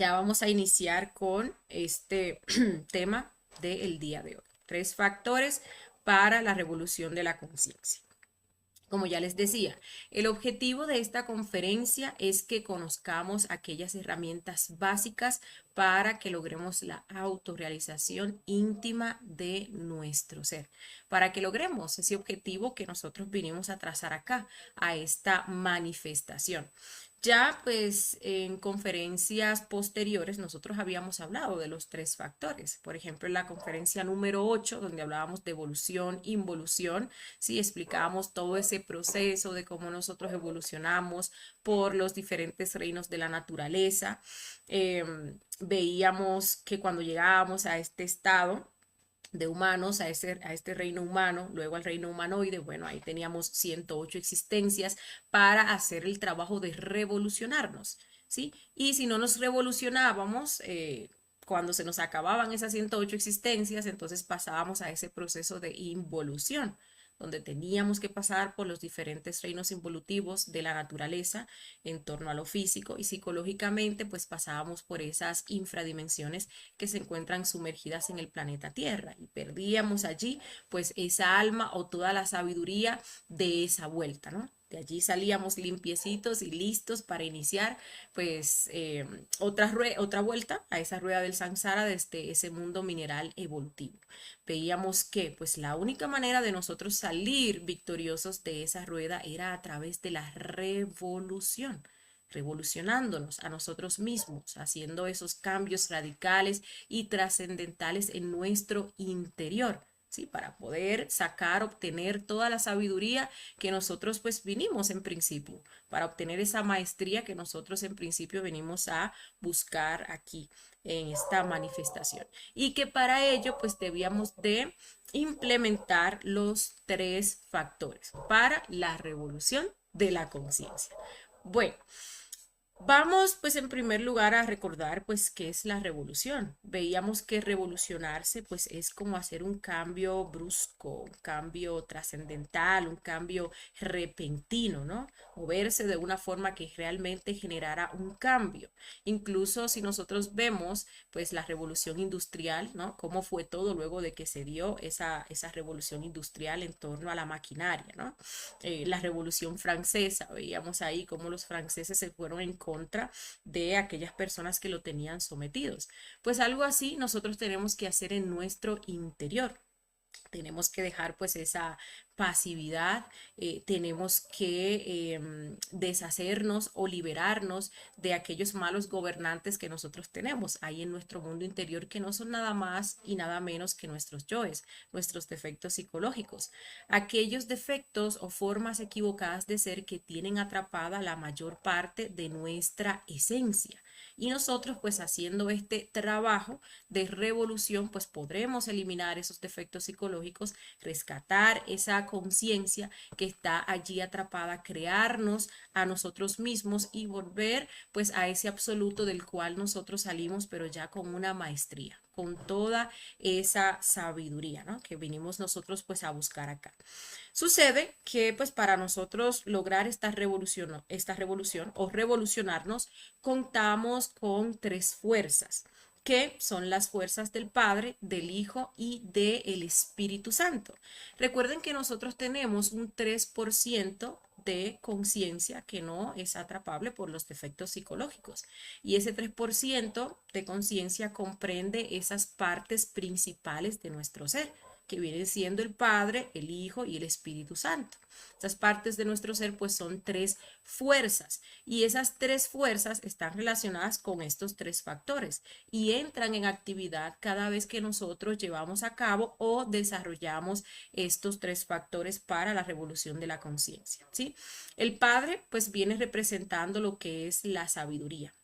Ya vamos a iniciar con este tema del día de hoy. 3 factores para la revolución de la conciencia. Como ya les decía, el objetivo de esta conferencia es que conozcamos aquellas herramientas básicas para que logremos la autorrealización íntima de nuestro ser, para que logremos ese objetivo que nosotros vinimos a trazar acá, a esta manifestación. Ya pues en conferencias posteriores nosotros habíamos hablado de los 3 factores. Por ejemplo, en la conferencia número 8, donde hablábamos de evolución, involución, sí, explicábamos todo ese proceso de cómo nosotros evolucionamos por los diferentes reinos de la naturaleza. Veíamos que cuando llegábamos a este estado, de humanos a este reino humano, luego al reino humanoide, bueno, ahí teníamos 108 existencias para hacer el trabajo de revolucionarnos, ¿sí? Y si no nos revolucionábamos, cuando se nos acababan esas 108 existencias, entonces pasábamos a ese proceso de involución, donde teníamos que pasar por los diferentes reinos involutivos de la naturaleza en torno a lo físico y psicológicamente, pues pasábamos por esas infradimensiones que se encuentran sumergidas en el planeta Tierra y perdíamos allí pues esa alma o toda la sabiduría de esa vuelta, ¿no? De allí salíamos limpiecitos y listos para iniciar pues otra vuelta a esa rueda del samsara desde ese mundo mineral evolutivo. Veíamos que pues la única manera de nosotros salir victoriosos de esa rueda era a través de la revolución, revolucionándonos a nosotros mismos, haciendo esos cambios radicales y trascendentales en nuestro interior, ¿sí? Para poder sacar, obtener toda la sabiduría que nosotros pues vinimos en principio, para obtener esa maestría que nosotros en principio venimos a buscar aquí en esta manifestación. Y que para ello pues debíamos de implementar los 3 factores para la revolución de la conciencia. Bueno, vamos pues en primer lugar a recordar pues qué es la revolución. Veíamos que revolucionarse pues es como hacer un cambio brusco, un cambio trascendental, un cambio repentino, ¿no? Moverse de una forma que realmente generara un cambio. Incluso si nosotros vemos pues la revolución industrial, ¿no? Cómo fue todo luego de que se dio esa revolución industrial en torno a la maquinaria, ¿no? La Revolución Francesa, veíamos ahí cómo los franceses se fueron en contra de aquellas personas que lo tenían sometidos. Pues algo así nosotros tenemos que hacer en nuestro interior. Tenemos que dejar pues esa pasividad, tenemos que deshacernos o liberarnos de aquellos malos gobernantes que nosotros tenemos ahí en nuestro mundo interior, que no son nada más y nada menos que nuestros yoes, nuestros defectos psicológicos, aquellos defectos o formas equivocadas de ser que tienen atrapada la mayor parte de nuestra esencia. Y nosotros pues haciendo este trabajo de revolución pues podremos eliminar esos defectos psicológicos, rescatar esa conciencia que está allí atrapada, crearnos a nosotros mismos y volver pues a ese absoluto del cual nosotros salimos, pero ya con una maestría, con toda esa sabiduría, ¿no? Que vinimos nosotros pues a buscar acá. Sucede que pues para nosotros lograr esta revolución o revolucionarnos, contamos con 3 fuerzas que son las fuerzas del Padre, del Hijo y del Espíritu Santo. Recuerden que nosotros tenemos un 3% de conciencia que no es atrapable por los defectos psicológicos. Y ese 3% de conciencia comprende esas partes principales de nuestro ser, que vienen siendo el Padre, el Hijo y el Espíritu Santo. Estas partes de nuestro ser pues son 3 fuerzas y esas 3 fuerzas están relacionadas con estos 3 factores y entran en actividad cada vez que nosotros llevamos a cabo o desarrollamos estos 3 factores para la revolución de la conciencia, ¿sí? El Padre pues viene representando lo que es la sabiduría.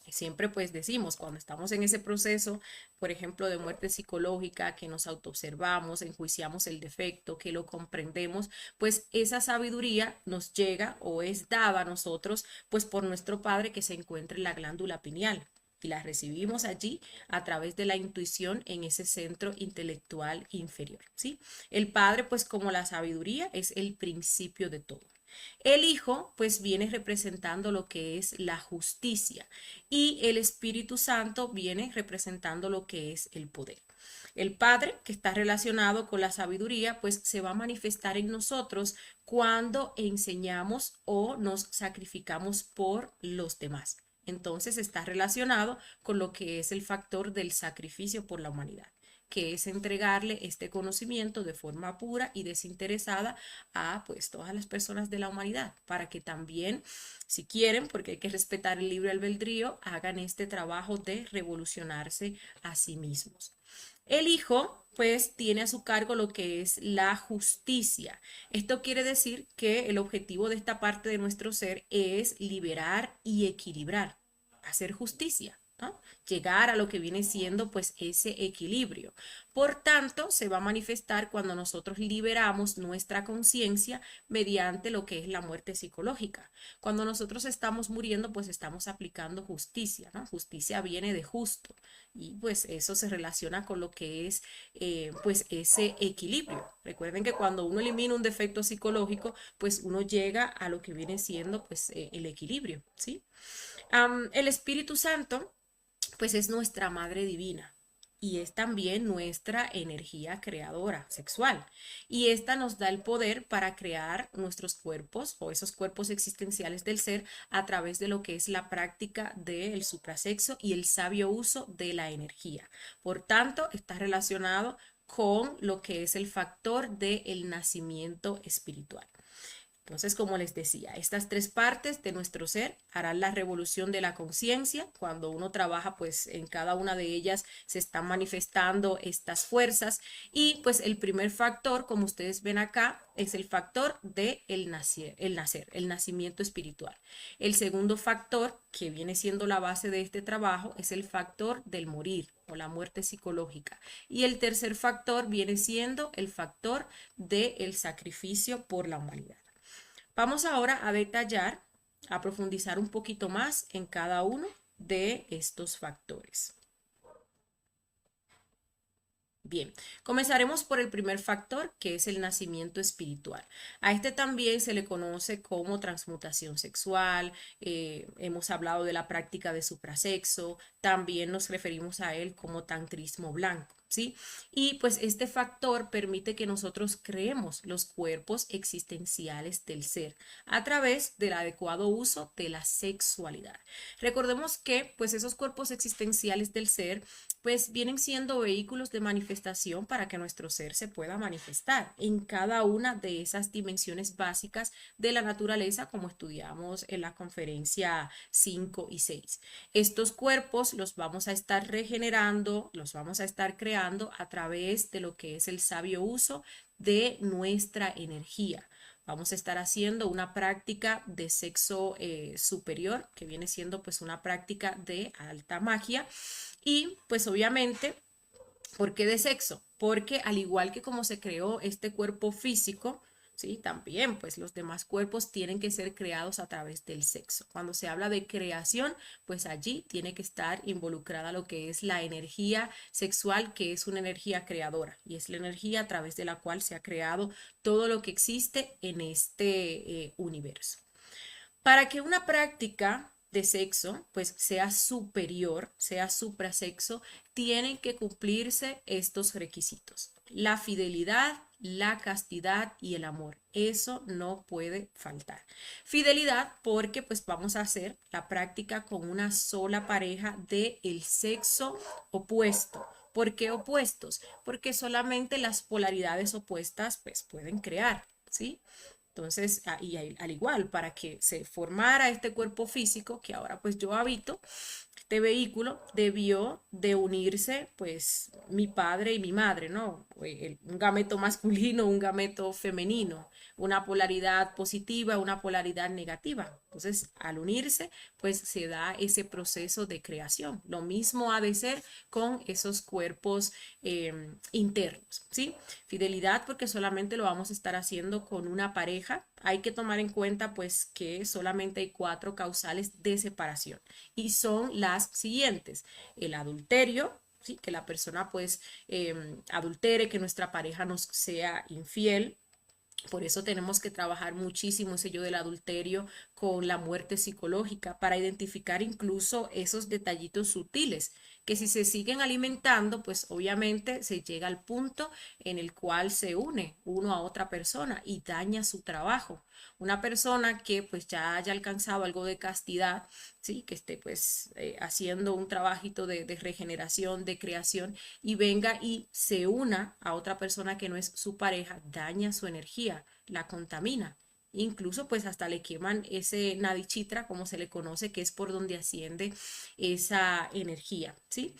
Siempre pues decimos, cuando estamos en ese proceso, por ejemplo, de muerte psicológica, que nos autoobservamos, enjuiciamos el defecto, que lo comprendemos, pues esa sabiduría nos llega o es dada a nosotros pues por nuestro Padre que se encuentra en la glándula pineal. Y la recibimos allí a través de la intuición en ese centro intelectual inferior, ¿sí? El Padre, pues como la sabiduría, es el principio de todo. El Hijo pues viene representando lo que es la justicia y el Espíritu Santo viene representando lo que es el poder. El Padre, que está relacionado con la sabiduría, pues se va a manifestar en nosotros cuando enseñamos o nos sacrificamos por los demás. Entonces está relacionado con lo que es el factor del sacrificio por la humanidad, que es entregarle este conocimiento de forma pura y desinteresada a pues todas las personas de la humanidad, para que también, si quieren, porque hay que respetar el libre albedrío, hagan este trabajo de revolucionarse a sí mismos. El Hijo, pues, tiene a su cargo lo que es la justicia. Esto quiere decir que el objetivo de esta parte de nuestro ser es liberar y equilibrar, hacer justicia, ¿no? Llegar a lo que viene siendo pues ese equilibrio. Por tanto, se va a manifestar cuando nosotros liberamos nuestra conciencia mediante lo que es la muerte psicológica. Cuando nosotros estamos muriendo, pues estamos aplicando justicia, ¿no? Justicia viene de justo y pues eso se relaciona con lo que es pues ese equilibrio. Recuerden que cuando uno elimina un defecto psicológico, pues uno llega a lo que viene siendo pues el equilibrio, ¿sí? El Espíritu Santo pues es nuestra madre divina y es también nuestra energía creadora sexual. Y esta nos da el poder para crear nuestros cuerpos o esos cuerpos existenciales del ser a través de lo que es la práctica del suprasexo y el sabio uso de la energía. Por tanto, está relacionado con lo que es el factor del nacimiento espiritual. Entonces, como les decía, estas tres partes de nuestro ser harán la revolución de la conciencia. Cuando uno trabaja, pues en cada una de ellas se están manifestando estas fuerzas. Y pues el primer factor, como ustedes ven acá, es el factor de el nacer, el nacimiento espiritual. El segundo factor, que viene siendo la base de este trabajo, es el factor del morir o la muerte psicológica. Y el tercer factor viene siendo el factor del sacrificio por la humanidad. Vamos ahora a detallar, a profundizar un poquito más en cada uno de estos factores. Bien, comenzaremos por el primer factor, que es el nacimiento espiritual. A este también se le conoce como transmutación sexual, hemos hablado de la práctica de suprasexo, también nos referimos a él como tantrismo blanco. ¿Sí? Y pues este factor permite que nosotros creemos los cuerpos existenciales del ser a través del adecuado uso de la sexualidad. Recordemos que pues esos cuerpos existenciales del ser pues vienen siendo vehículos de manifestación para que nuestro ser se pueda manifestar en cada una de esas dimensiones básicas de la naturaleza, como estudiamos en la conferencia 5 y 6. Estos cuerpos los vamos a estar regenerando, los vamos a estar creando a través de lo que es el sabio uso de nuestra energía. Vamos a estar haciendo una práctica de sexo superior, que viene siendo pues una práctica de alta magia. Y pues obviamente, ¿por qué de sexo? Porque al igual que como se creó este cuerpo físico, ¿sí? También pues los demás cuerpos tienen que ser creados a través del sexo. Cuando se habla de creación, pues allí tiene que estar involucrada lo que es la energía sexual, que es una energía creadora y es la energía a través de la cual se ha creado todo lo que existe en este universo. Para que una práctica de sexo pues sea superior, sea suprasexo, tienen que cumplirse estos requisitos: la fidelidad, la castidad y el amor. Eso no puede faltar. Fidelidad porque pues vamos a hacer la práctica con una sola pareja de el sexo opuesto. ¿Por qué opuestos? Porque solamente las polaridades opuestas pues pueden crear, ¿sí? Entonces, y al igual, para que se formara este cuerpo físico que ahora pues yo habito, este vehículo debió de unirse pues mi padre y mi madre, ¿no? Un gameto masculino, un gameto femenino, una polaridad positiva, una polaridad negativa. Entonces, al unirse, pues se da ese proceso de creación. Lo mismo ha de ser con esos cuerpos internos, ¿sí? Fidelidad porque solamente lo vamos a estar haciendo con una pareja. Hay que tomar en cuenta pues que solamente hay 4 causales de separación y son las siguientes: el adulterio, ¿sí? Que la persona pues adultere, que nuestra pareja nos sea infiel, Por eso tenemos que trabajar muchísimo ese yo del adulterio con la muerte psicológica para identificar incluso esos detallitos sutiles que si se siguen alimentando, pues obviamente se llega al punto en el cual se une uno a otra persona y daña su trabajo. Una persona que pues ya haya alcanzado algo de castidad, sí, que esté pues haciendo un trabajito de regeneración, de creación y venga y se una a otra persona que no es su pareja, daña su energía, la contamina. Incluso pues hasta le queman ese nadichitra, como se le conoce, que es por donde asciende esa energía, ¿sí?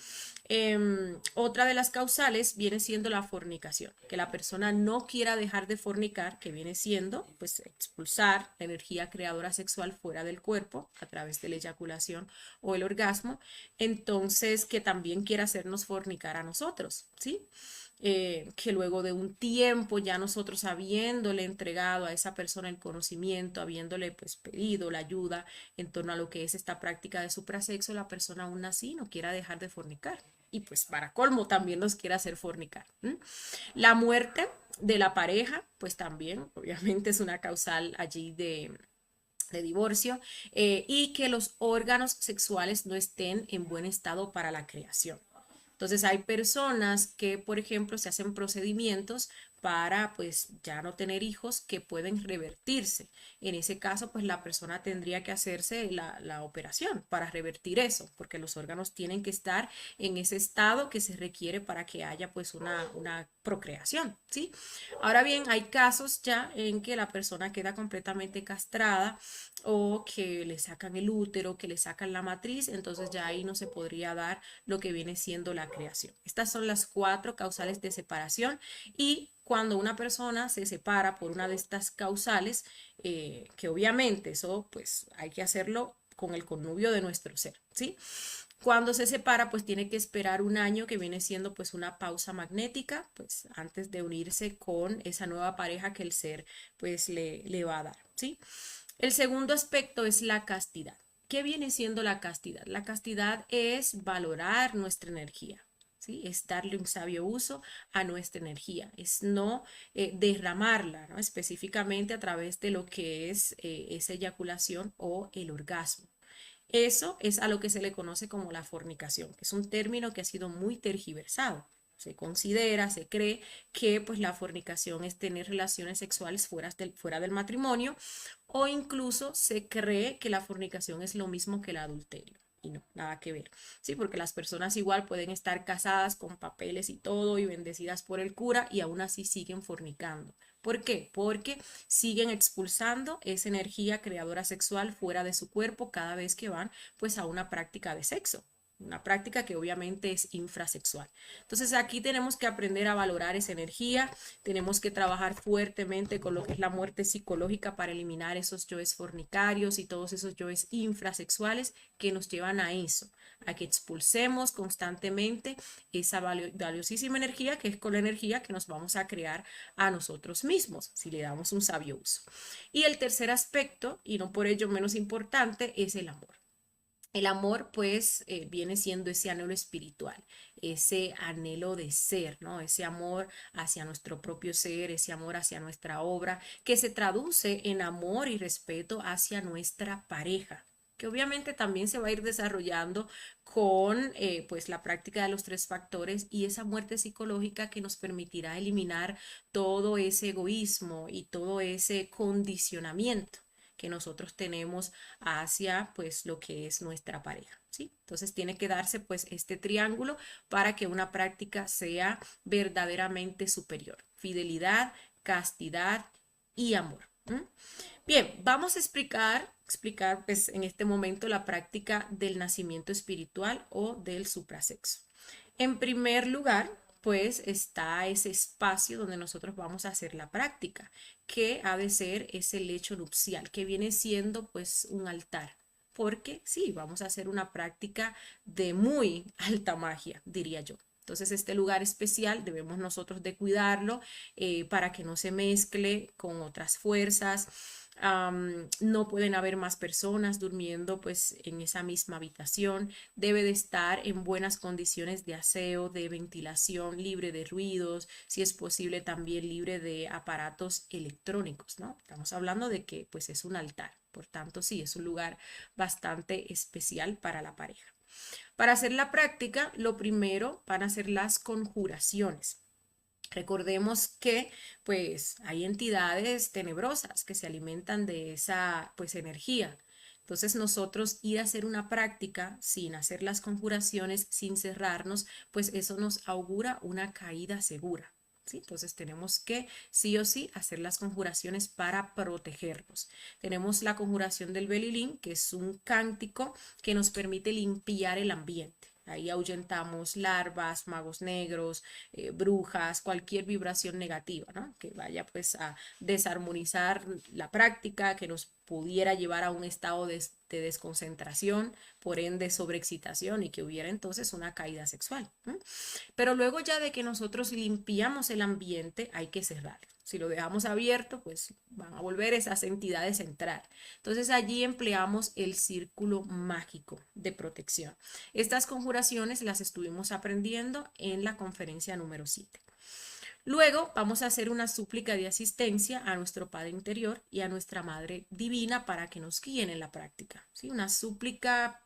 Otra de las causales viene siendo la fornicación, que la persona no quiera dejar de fornicar, que viene siendo pues expulsar la energía creadora sexual fuera del cuerpo a través de la eyaculación o el orgasmo, entonces que también quiera hacernos fornicar a nosotros, ¿sí? Que luego de un tiempo ya nosotros habiéndole entregado a esa persona el conocimiento, habiéndole pues pedido la ayuda en torno a lo que es esta práctica de suprasexo, la persona aún así no quiera dejar de fornicar. Y pues para colmo también nos quiere hacer fornicar. ¿M? La muerte de la pareja, pues también obviamente es una causal allí de divorcio, y que los órganos sexuales no estén en buen estado para la creación. Entonces hay personas que, por ejemplo, se hacen procedimientos para pues ya no tener hijos que pueden revertirse. En ese caso, pues la persona tendría que hacerse la operación para revertir eso, porque los órganos tienen que estar en ese estado que se requiere para que haya pues una procreación, ¿sí? Ahora bien, hay casos ya en que la persona queda completamente castrada o que le sacan el útero, que le sacan la matriz, entonces ya ahí no se podría dar lo que viene siendo la creación. Estas son las 4 causales de separación y cuando una persona se separa por una de estas causales, que obviamente eso pues hay que hacerlo con el connubio de nuestro ser, ¿sí? Cuando se separa, pues tiene que esperar un año que viene siendo pues una pausa magnética, pues antes de unirse con esa nueva pareja que el ser pues le va a dar, ¿sí? El segundo aspecto es la castidad. ¿Qué viene siendo la castidad? La castidad es valorar nuestra energía. ¿Sí? Es darle un sabio uso a nuestra energía, es no derramarla, ¿no? Específicamente a través de lo que es esa eyaculación o el orgasmo. Eso es a lo que se le conoce como la fornicación, que es un término que ha sido muy tergiversado. Se considera, se cree que pues la fornicación es tener relaciones sexuales fuera del matrimonio o incluso se cree que la fornicación es lo mismo que el adulterio. Y no, nada que ver. Sí, porque las personas igual pueden estar casadas con papeles y todo y bendecidas por el cura y aún así siguen fornicando. ¿Por qué? Porque siguen expulsando esa energía creadora sexual fuera de su cuerpo cada vez que van pues a una práctica de sexo. Una práctica que obviamente es infrasexual. Entonces aquí tenemos que aprender a valorar esa energía, tenemos que trabajar fuertemente con lo que es la muerte psicológica para eliminar esos yoes fornicarios y todos esos yoes infrasexuales que nos llevan a eso, a que expulsemos constantemente esa valiosísima energía que es con la energía que nos vamos a crear a nosotros mismos si le damos un sabio uso. Y el tercer aspecto, y no por ello menos importante, es el amor. El amor, pues, viene siendo ese anhelo espiritual, ese anhelo de ser, ¿no? Ese amor hacia nuestro propio ser, ese amor hacia nuestra obra, que se traduce en amor y respeto hacia nuestra pareja, que obviamente también se va a ir desarrollando con, pues, la práctica de los 3 factores y esa muerte psicológica que nos permitirá eliminar todo ese egoísmo y todo ese condicionamiento que nosotros tenemos hacia pues lo que es nuestra pareja, ¿sí? Entonces tiene que darse pues este triángulo para que una práctica sea verdaderamente superior. Fidelidad, castidad y amor. ¿M? Bien, vamos a explicar pues en este momento la práctica del nacimiento espiritual o del suprasexo. En primer lugar, pues está ese espacio donde nosotros vamos a hacer la práctica, que ha de ser ese lecho nupcial, que viene siendo pues un altar, porque sí, vamos a hacer una práctica de muy alta magia, diría yo. Entonces, este lugar especial debemos nosotros de cuidarlo para que no se mezcle con otras fuerzas, No pueden haber más personas durmiendo pues en esa misma habitación. Debe de estar en buenas condiciones de aseo, de ventilación, libre de ruidos, si es posible también libre de aparatos electrónicos, ¿no? Estamos hablando de que pues es un altar, por tanto sí, es un lugar bastante especial para la pareja. Para hacer la práctica, lo primero van a ser las conjuraciones. Recordemos que pues hay entidades tenebrosas que se alimentan de esa pues energía. Entonces nosotros ir a hacer una práctica sin hacer las conjuraciones, sin cerrarnos, pues eso nos augura una caída segura. ¿Sí? Entonces tenemos que sí o sí hacer las conjuraciones para protegernos. Tenemos la conjuración del Belilín, que es un cántico que nos permite limpiar el ambiente. Ahí ahuyentamos larvas, magos negros, brujas, cualquier vibración negativa, ¿no? Que vaya pues a desarmonizar la práctica, que nos pudiera llevar a un estado de desconcentración, por ende sobreexcitación y que hubiera entonces una caída sexual. ¿No? Pero luego ya de que nosotros limpiamos el ambiente, hay que cerrarlo. Si lo dejamos abierto, pues van a volver esas entidades a entrar. Entonces allí empleamos el círculo mágico de protección. Estas conjuraciones las estuvimos aprendiendo en la conferencia número 7. Luego vamos a hacer una súplica de asistencia a nuestro Padre Interior y a nuestra Madre Divina para que nos guíen en la práctica. ¿Sí? Una súplica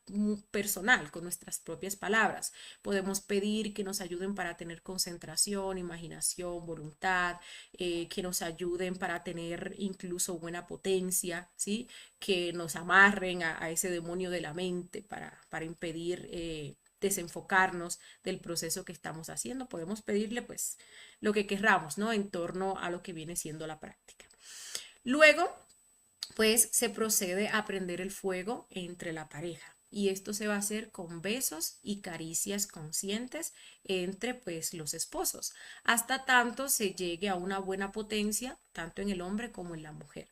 personal con nuestras propias palabras. Podemos pedir que nos ayuden para tener concentración, imaginación, voluntad, que nos ayuden para tener incluso buena potencia, ¿sí? Que nos amarren a ese demonio de la mente para impedir desenfocarnos del proceso que estamos haciendo. Podemos pedirle pues lo que querramos, ¿no? En torno a lo que viene siendo la práctica. Luego, pues se procede a prender el fuego entre la pareja. Y esto se va a hacer con besos y caricias conscientes entre pues los esposos, hasta tanto se llegue a una buena potencia, tanto en el hombre como en la mujer.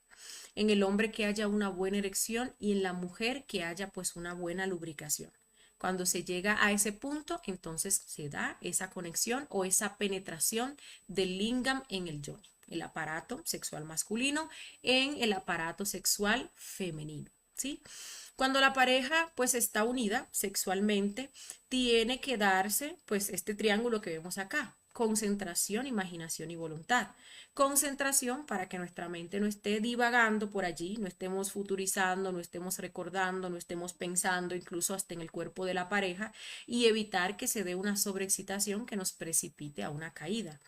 En el hombre que haya una buena erección y en la mujer que haya pues una buena lubricación. Cuando se llega a ese punto, entonces se da esa conexión o esa penetración del lingam en el yoni, el aparato sexual masculino, en el aparato sexual femenino, ¿sí? Cuando la pareja pues está unida sexualmente, tiene que darse pues este triángulo que vemos acá: concentración, imaginación y voluntad. Concentración para que nuestra mente no esté divagando por allí, no estemos futurizando, no estemos recordando, no estemos pensando incluso hasta en el cuerpo de la pareja, y evitar que se dé una sobreexcitación que nos precipite a una caída.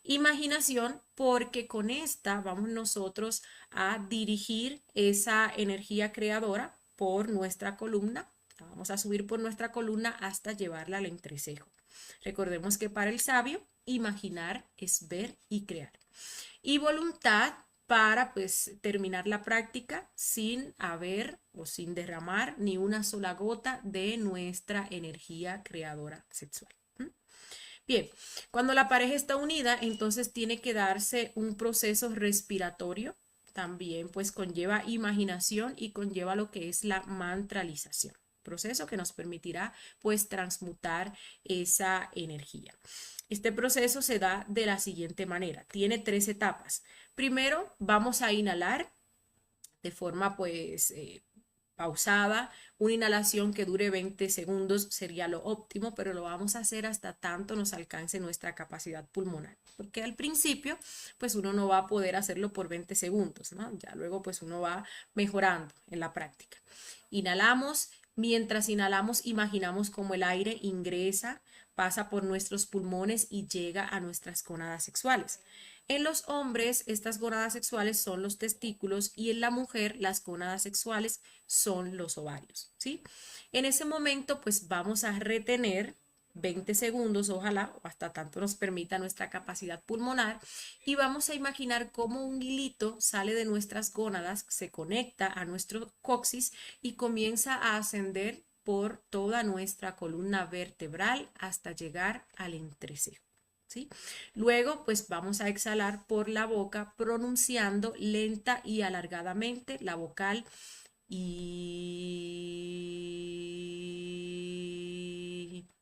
Imaginación, porque con esta vamos nosotros a dirigir esa energía creadora por nuestra columna. La vamos a subir por nuestra columna hasta llevarla al entrecejo. Recordemos que para el sabio, imaginar es ver y crear. Y voluntad para pues terminar la práctica sin haber o sin derramar ni una sola gota de nuestra energía creadora sexual. Bien, cuando la pareja está unida, entonces tiene que darse un proceso respiratorio. También pues conlleva imaginación y conlleva lo que es la mantralización. Proceso que nos permitirá pues transmutar esa energía. Este proceso se da de la siguiente manera. Tiene 3 etapas. Primero vamos a inhalar de forma pues pausada. Una inhalación que dure 20 segundos sería lo óptimo, pero lo vamos a hacer hasta tanto nos alcance nuestra capacidad pulmonar, porque al principio pues uno no va a poder hacerlo por 20 segundos, ¿no? Ya luego pues uno va mejorando en la práctica. Inhalamos. Mientras inhalamos, imaginamos cómo el aire ingresa, pasa por nuestros pulmones y llega a nuestras gónadas sexuales. En los hombres, estas gónadas sexuales son los testículos, y en la mujer, las gónadas sexuales son los ovarios, ¿sí? En ese momento, pues vamos a retener 20 segundos, ojalá, o hasta tanto nos permita nuestra capacidad pulmonar, y vamos a imaginar cómo un hilito sale de nuestras gónadas, se conecta a nuestro coxis y comienza a ascender por toda nuestra columna vertebral hasta llegar al entrecejo. ¿Sí? Luego, pues vamos a exhalar por la boca pronunciando lenta y alargadamente la vocal y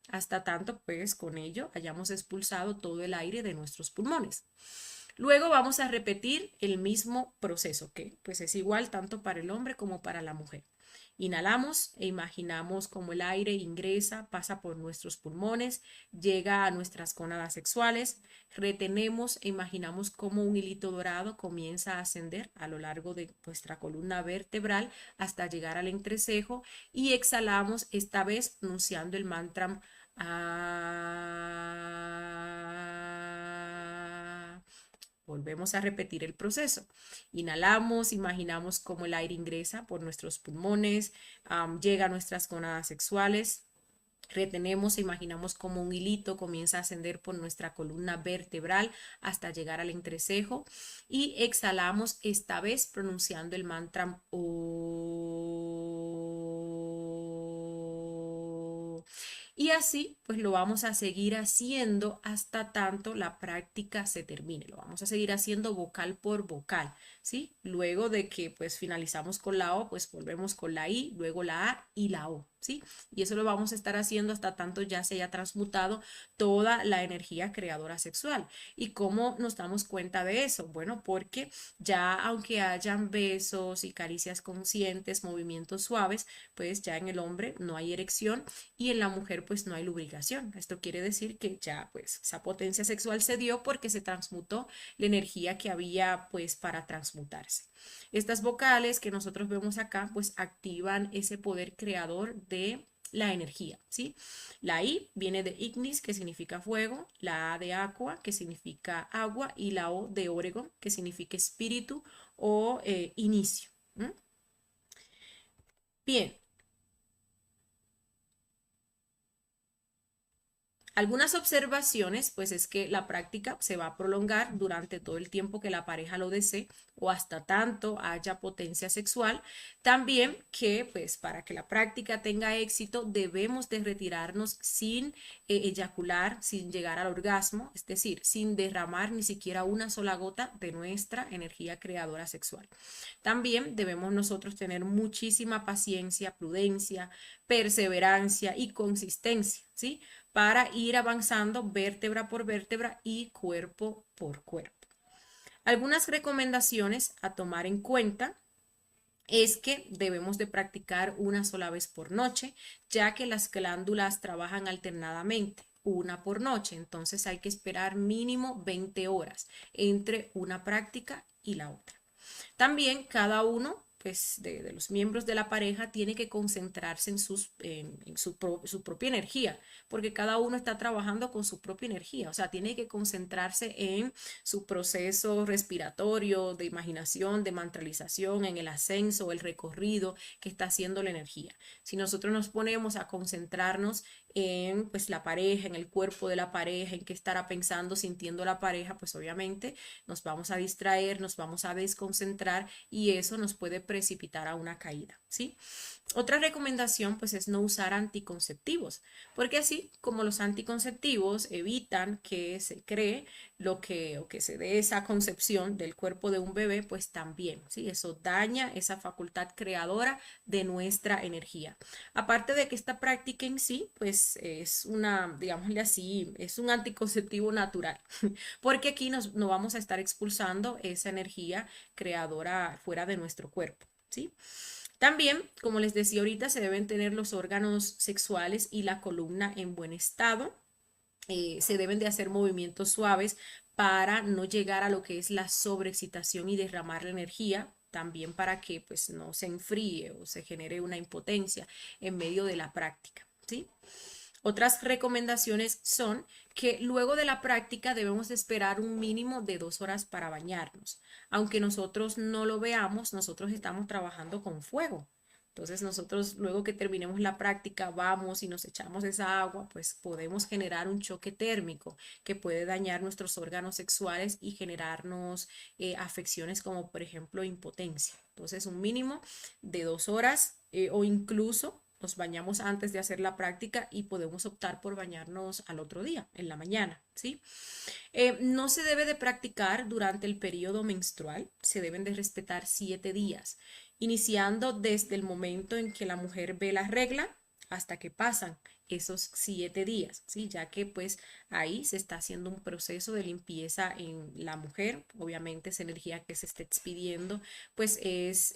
hasta tanto, pues con ello hayamos expulsado todo el aire de nuestros pulmones. Luego vamos a repetir el mismo proceso, que pues es igual tanto para el hombre como para la mujer. Inhalamos e imaginamos como el aire ingresa, pasa por nuestros pulmones, llega a nuestras gónadas sexuales. Retenemos e imaginamos como un hilito dorado comienza a ascender a lo largo de nuestra columna vertebral hasta llegar al entrecejo y exhalamos esta vez pronunciando el mantra ah. Volvemos a repetir el proceso. Inhalamos, imaginamos cómo el aire ingresa por nuestros pulmones, llega a nuestras gónadas sexuales. Retenemos e imaginamos cómo un hilito comienza a ascender por nuestra columna vertebral hasta llegar al entrecejo. Y exhalamos esta vez pronunciando el mantra O. Y así, pues lo vamos a seguir haciendo hasta tanto la práctica se termine. Lo vamos a seguir haciendo vocal por vocal, ¿sí? Luego de que pues finalizamos con la O, pues volvemos con la I, luego la A y la O, ¿sí? Y eso lo vamos a estar haciendo hasta tanto ya se haya transmutado toda la energía creadora sexual. ¿Y cómo nos damos cuenta de eso? Bueno, porque ya aunque hayan besos y caricias conscientes, movimientos suaves, pues ya en el hombre no hay erección y en la mujer pues no hay lubricación. Esto quiere decir que ya pues esa potencia sexual se dio porque se transmutó la energía que había pues para transmutarse. Estas vocales que nosotros vemos acá pues activan ese poder creador de la energía, ¿sí? La I viene de ignis, que significa fuego, la A de aqua, que significa agua, y la O de orego, que significa espíritu o inicio. ¿Mm? Bien, algunas observaciones, pues es que la práctica se va a prolongar durante todo el tiempo que la pareja lo desee o hasta tanto haya potencia sexual. También que, pues para que la práctica tenga éxito, debemos de retirarnos sin eyacular, sin llegar al orgasmo, es decir, sin derramar ni siquiera una sola gota de nuestra energía creadora sexual. También debemos nosotros tener muchísima paciencia, prudencia, perseverancia y consistencia, ¿sí? Para ir avanzando vértebra por vértebra y cuerpo por cuerpo. Algunas recomendaciones a tomar en cuenta es que debemos de practicar una sola vez por noche, ya que las glándulas trabajan alternadamente, una por noche, entonces hay que esperar mínimo 20 horas entre una práctica y la otra. También cada uno pues, de los miembros de la pareja tiene que concentrarse en su propia energía, porque cada uno está trabajando con su propia energía, o sea, tiene que concentrarse en su proceso respiratorio, de imaginación, de mantralización, en el ascenso, el recorrido que está haciendo la energía. Si nosotros nos ponemos a concentrarnos en pues la pareja, en el cuerpo de la pareja, en qué estará pensando, sintiendo la pareja, pues obviamente nos vamos a distraer, nos vamos a desconcentrar y eso nos puede precipitar a una caída, ¿sí? Otra recomendación pues es no usar anticonceptivos, porque así como los anticonceptivos evitan que se cree o que se dé esa concepción del cuerpo de un bebé, pues también, ¿sí? Eso daña esa facultad creadora de nuestra energía. Aparte de que esta práctica en sí, pues es una, digámosle así, es un anticonceptivo natural, porque aquí no vamos a estar expulsando esa energía creadora fuera de nuestro cuerpo, ¿sí? También, como les decía ahorita, se deben tener los órganos sexuales y la columna en buen estado. Se deben de hacer movimientos suaves para no llegar a lo que es la sobreexcitación y derramar la energía, también para que pues no se enfríe o se genere una impotencia en medio de la práctica, ¿sí? Otras recomendaciones son que luego de la práctica debemos esperar un mínimo de 2 horas para bañarnos. Aunque nosotros no lo veamos, nosotros estamos trabajando con fuego. Entonces nosotros luego que terminemos la práctica vamos y nos echamos esa agua, pues podemos generar un choque térmico que puede dañar nuestros órganos sexuales y generarnos afecciones como por ejemplo impotencia. Entonces un mínimo de 2 horas o incluso nos bañamos antes de hacer la práctica y podemos optar por bañarnos al otro día, en la mañana, ¿sí? No se debe de practicar durante el periodo menstrual, se deben de respetar 7 días, iniciando desde el momento en que la mujer ve la regla hasta que pasan esos 7 días, ¿sí? Ya que pues ahí se está haciendo un proceso de limpieza en la mujer. Obviamente esa energía que se está expidiendo pues es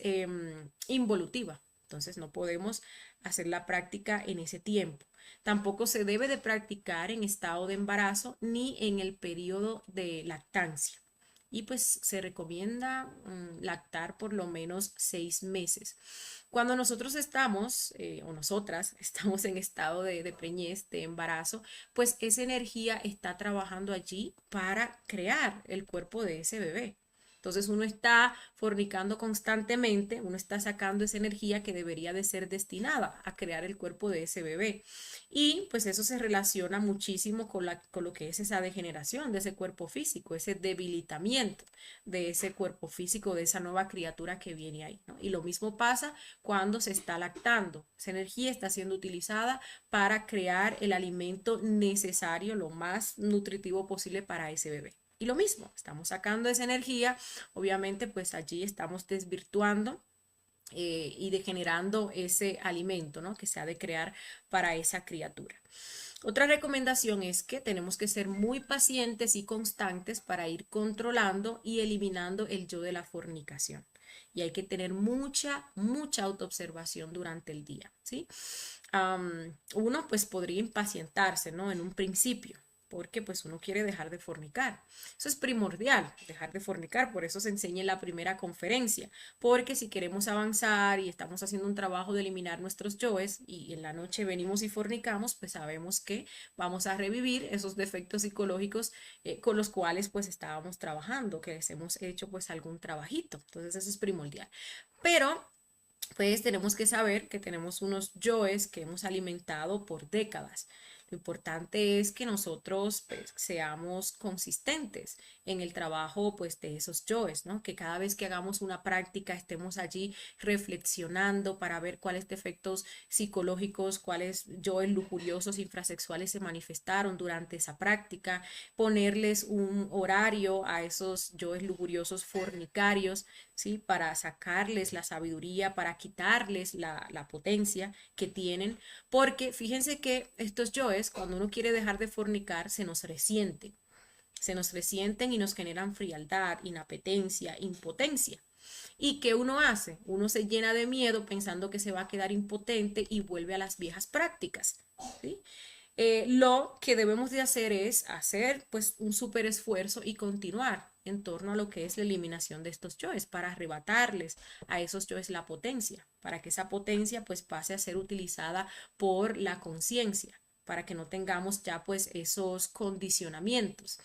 involutiva. Entonces no podemos hacer la práctica en ese tiempo. Tampoco se debe de practicar en estado de embarazo ni en el periodo de lactancia. Y pues se recomienda lactar por lo menos 6 meses. Cuando nosotros estamos, o nosotras, estamos en estado de preñez, de embarazo, pues esa energía está trabajando allí para crear el cuerpo de ese bebé. Entonces uno está fornicando constantemente, uno está sacando esa energía que debería de ser destinada a crear el cuerpo de ese bebé. Y pues eso se relaciona muchísimo con lo que es esa degeneración de ese cuerpo físico, ese debilitamiento de ese cuerpo físico, de esa nueva criatura que viene ahí, ¿no? Y lo mismo pasa cuando se está lactando. Esa energía está siendo utilizada para crear el alimento necesario, lo más nutritivo posible para ese bebé. Y lo mismo, estamos sacando esa energía, obviamente pues allí estamos desvirtuando y degenerando ese alimento, ¿no? Que se ha de crear para esa criatura. Otra recomendación es que tenemos que ser muy pacientes y constantes para ir controlando y eliminando el yo de la fornicación. Y hay que tener mucha autoobservación durante el día, ¿sí? Uno pues podría impacientarse, ¿no? En un principio, porque pues uno quiere dejar de fornicar. Eso es primordial, dejar de fornicar, por eso se enseña en la primera conferencia, porque si queremos avanzar y estamos haciendo un trabajo de eliminar nuestros yoes y en la noche venimos y fornicamos, pues sabemos que vamos a revivir esos defectos psicológicos con los cuales pues estábamos trabajando, que les hemos hecho pues algún trabajito. Entonces eso es primordial. Pero pues tenemos que saber que tenemos unos yoes que hemos alimentado por décadas. Lo importante es que nosotros pues, seamos consistentes en el trabajo pues, de esos yoes, ¿no? Que cada vez que hagamos una práctica estemos allí reflexionando para ver cuáles defectos psicológicos, cuáles yoes lujuriosos infrasexuales se manifestaron durante esa práctica, ponerles un horario a esos yoes lujuriosos fornicarios, ¿sí? Para sacarles la sabiduría, para quitarles la potencia que tienen, porque fíjense que estos yoes, cuando uno quiere dejar de fornicar, se nos resienten y nos generan frialdad, inapetencia, impotencia. ¿Y qué uno hace? Uno se llena de miedo pensando que se va a quedar impotente y vuelve a las viejas prácticas, ¿sí? Lo que debemos de hacer es hacer pues un súper esfuerzo y continuar en torno a lo que es la eliminación de estos yoes para arrebatarles a esos yoes la potencia, para que esa potencia pues pase a ser utilizada por la conciencia, para que no tengamos ya pues esos condicionamientos.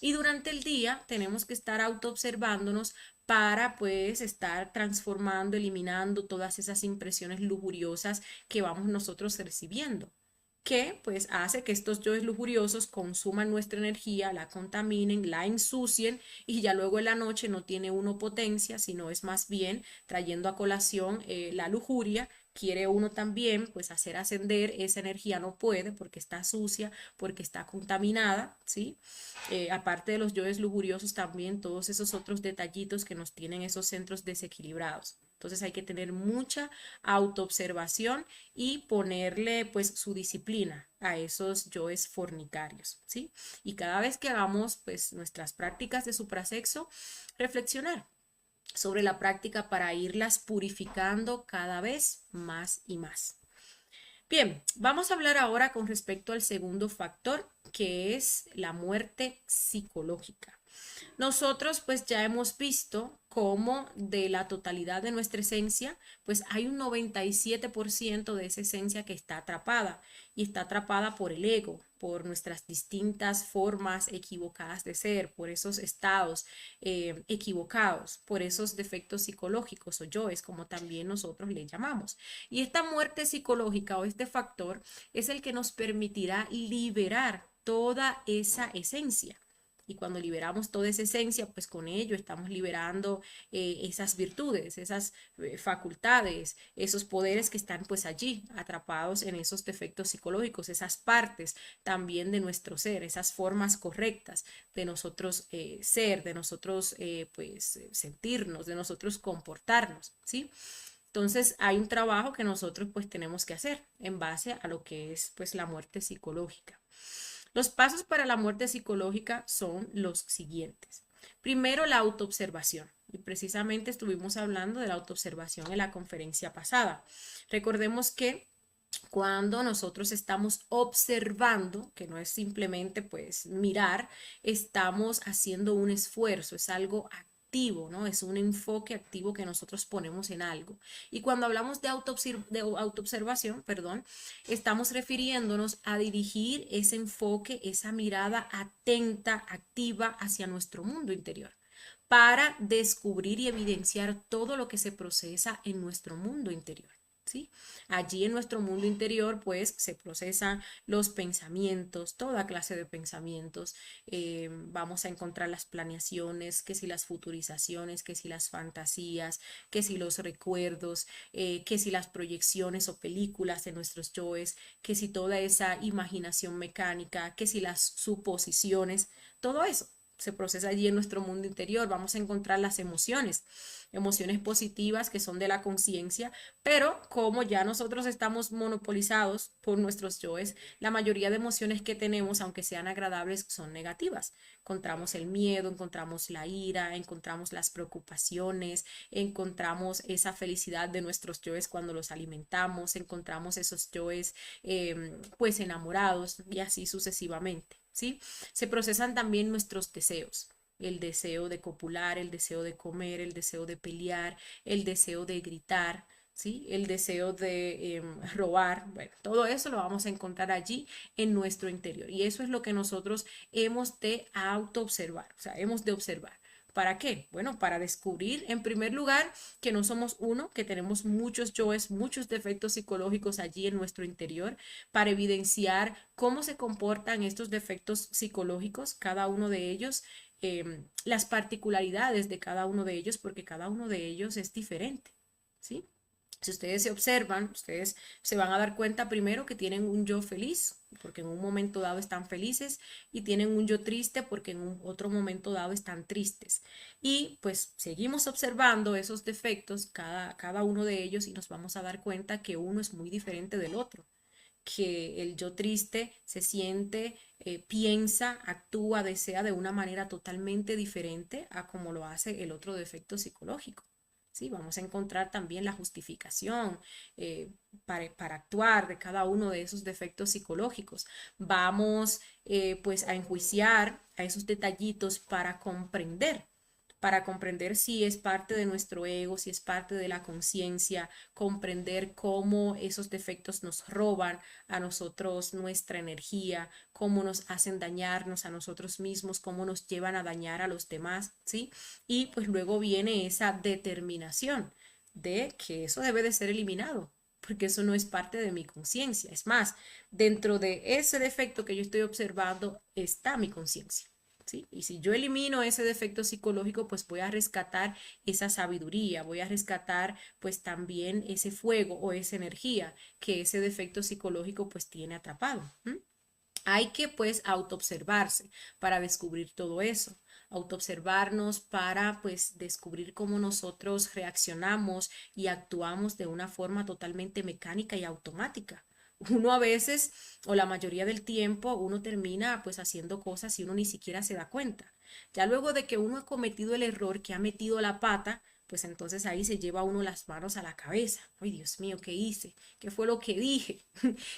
Y durante el día tenemos que estar autoobservándonos para pues estar transformando, eliminando todas esas impresiones lujuriosas que vamos nosotros recibiendo, que pues hace que estos yoes lujuriosos consuman nuestra energía, la contaminen, la ensucien y ya luego en la noche no tiene uno potencia, sino es más bien trayendo a colación la lujuria. Quiere uno también pues hacer ascender esa energía, no puede porque está sucia, porque está contaminada, ¿sí? Aparte de los yoes lujuriosos también todos esos otros detallitos que nos tienen esos centros desequilibrados. Entonces hay que tener mucha autoobservación y ponerle pues su disciplina a esos yoes fornicarios, ¿sí? Y cada vez que hagamos pues nuestras prácticas de suprasexo, reflexionar sobre la práctica para irlas purificando cada vez más y más. Bien, vamos a hablar ahora con respecto al segundo factor, que es la muerte psicológica. Nosotros pues ya hemos visto cómo de la totalidad de nuestra esencia, pues hay un 97% de esa esencia que está atrapada y está atrapada por el ego, por nuestras distintas formas equivocadas de ser, por esos estados equivocados, por esos defectos psicológicos o yoes, como también nosotros le llamamos. Y esta muerte psicológica o este factor es el que nos permitirá liberar toda esa esencia. Y cuando liberamos toda esa esencia, pues con ello estamos liberando esas virtudes, esas facultades, esos poderes que están pues allí atrapados en esos defectos psicológicos, esas partes también de nuestro ser, esas formas correctas de nosotros ser, de nosotros pues sentirnos, de nosotros comportarnos, ¿sí? Entonces hay un trabajo que nosotros pues tenemos que hacer en base a lo que es pues la muerte psicológica. Los pasos para la muerte psicológica son los siguientes. Primero, la autoobservación. Y precisamente estuvimos hablando de la autoobservación en la conferencia pasada. Recordemos que cuando nosotros estamos observando, que no es simplemente pues mirar, estamos haciendo un esfuerzo, es algo activo, ¿no? Es un enfoque activo que nosotros ponemos en algo. Y cuando hablamos de autoobservación, perdón, estamos refiriéndonos a dirigir ese enfoque, esa mirada atenta, activa hacia nuestro mundo interior para descubrir y evidenciar todo lo que se procesa en nuestro mundo interior. ¿Sí? Allí en nuestro mundo interior, pues, se procesan los pensamientos, toda clase de pensamientos. Vamos a encontrar las planeaciones, que si las futurizaciones, que si las fantasías, que si los recuerdos, que si las proyecciones o películas de nuestros yoes, que si toda esa imaginación mecánica, que si las suposiciones, todo eso se procesa allí en nuestro mundo interior. Vamos a encontrar las emociones, emociones positivas que son de la conciencia, pero como ya nosotros estamos monopolizados por nuestros yoes, la mayoría de emociones que tenemos, aunque sean agradables, son negativas. Encontramos el miedo, encontramos la ira, encontramos las preocupaciones, encontramos esa felicidad de nuestros yoes cuando los alimentamos, encontramos esos yoes pues enamorados y así sucesivamente. ¿Sí? Se procesan también nuestros deseos, el deseo de copular, el deseo de comer, el deseo de pelear, el deseo de gritar, ¿sí? El deseo de robar. Bueno, todo eso lo vamos a encontrar allí en nuestro interior. Y eso es lo que nosotros hemos de autoobservar, o sea, hemos de observar. ¿Para qué? Bueno, para descubrir en primer lugar que no somos uno, que tenemos muchos yoes, muchos defectos psicológicos allí en nuestro interior, para evidenciar cómo se comportan estos defectos psicológicos, cada uno de ellos, las particularidades de cada uno de ellos, porque cada uno de ellos es diferente, ¿sí? Si ustedes se observan, ustedes se van a dar cuenta primero que tienen un yo feliz, porque en un momento dado están felices, y tienen un yo triste porque en un otro momento dado están tristes. Y pues seguimos observando esos defectos, cada uno de ellos, y nos vamos a dar cuenta que uno es muy diferente del otro, que el yo triste se siente, piensa, actúa, desea de una manera totalmente diferente a como lo hace el otro defecto psicológico. Sí, vamos a encontrar también la justificación para actuar de cada uno de esos defectos psicológicos. Vamos pues a enjuiciar a esos detallitos para comprender si es parte de nuestro ego, si es parte de la conciencia, comprender cómo esos defectos nos roban a nosotros nuestra energía, cómo nos hacen dañarnos a nosotros mismos, cómo nos llevan a dañar a los demás, ¿sí? Y pues luego viene esa determinación de que eso debe de ser eliminado, porque eso no es parte de mi conciencia. Es más, dentro de ese defecto que yo estoy observando está mi conciencia. ¿Sí? Y si yo elimino ese defecto psicológico, pues voy a rescatar esa sabiduría, voy a rescatar pues también ese fuego o esa energía que ese defecto psicológico pues tiene atrapado. Hay que pues autoobservarse para descubrir todo eso, autoobservarnos para pues descubrir cómo nosotros reaccionamos y actuamos de una forma totalmente mecánica y automática. Uno a veces, o la mayoría del tiempo, uno termina pues haciendo cosas y uno ni siquiera se da cuenta. Ya luego de que uno ha cometido el error, que ha metido la pata, pues entonces ahí se lleva uno las manos a la cabeza. Ay, Dios mío, ¿qué hice? ¿Qué fue lo que dije?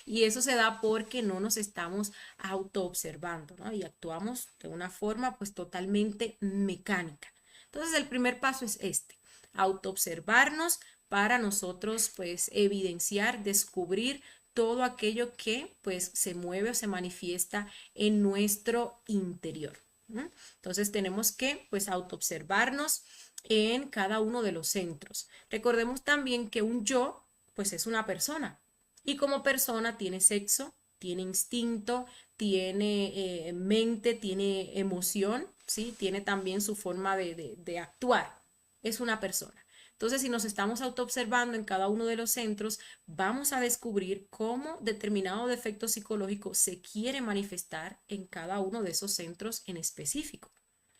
Y eso se da porque no nos estamos autoobservando, ¿no? Y actuamos de una forma pues totalmente mecánica. Entonces el primer paso es este, autoobservarnos para nosotros pues evidenciar, descubrir todo aquello que pues se mueve o se manifiesta en nuestro interior. ¿No? Entonces tenemos que pues autoobservarnos en cada uno de los centros. Recordemos también que un yo pues es una persona y como persona tiene sexo, tiene instinto, tiene mente, tiene emoción, ¿sí? Tiene también su forma de actuar. Es una persona. Entonces, si nos estamos autoobservando en cada uno de los centros, vamos a descubrir cómo determinado defecto psicológico se quiere manifestar en cada uno de esos centros en específico.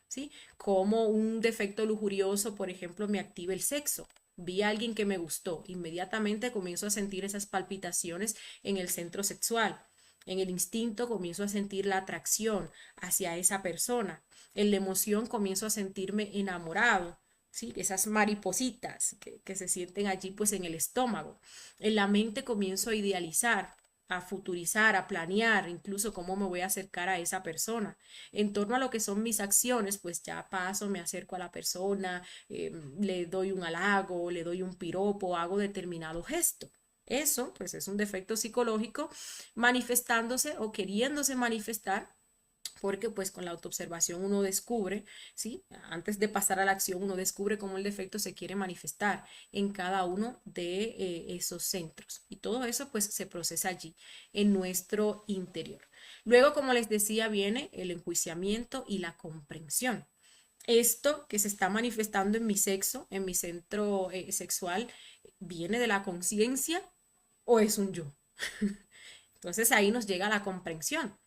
¿Sí? Como un defecto lujurioso, por ejemplo, me activa el sexo, vi a alguien que me gustó, inmediatamente comienzo a sentir esas palpitaciones en el centro sexual. En el instinto comienzo a sentir la atracción hacia esa persona. En la emoción comienzo a sentirme enamorado, ¿sí? Esas maripositas que se sienten allí pues en el estómago. En la mente comienzo a idealizar, a futurizar, a planear incluso cómo me voy a acercar a esa persona. En torno a lo que son mis acciones, pues ya paso, me acerco a la persona, le doy un halago, le doy un piropo, hago determinado gesto. Eso, pues, es un defecto psicológico manifestándose o queriéndose manifestar porque pues con la autoobservación uno descubre, ¿sí? Antes de pasar a la acción, uno descubre cómo el defecto se quiere manifestar en cada uno de esos centros. Y todo eso pues se procesa allí, en nuestro interior. Luego, como les decía, viene el enjuiciamiento y la comprensión. Esto que se está manifestando en mi sexo, en mi centro sexual, ¿viene de la conciencia o es un yo? Entonces ahí nos llega la comprensión.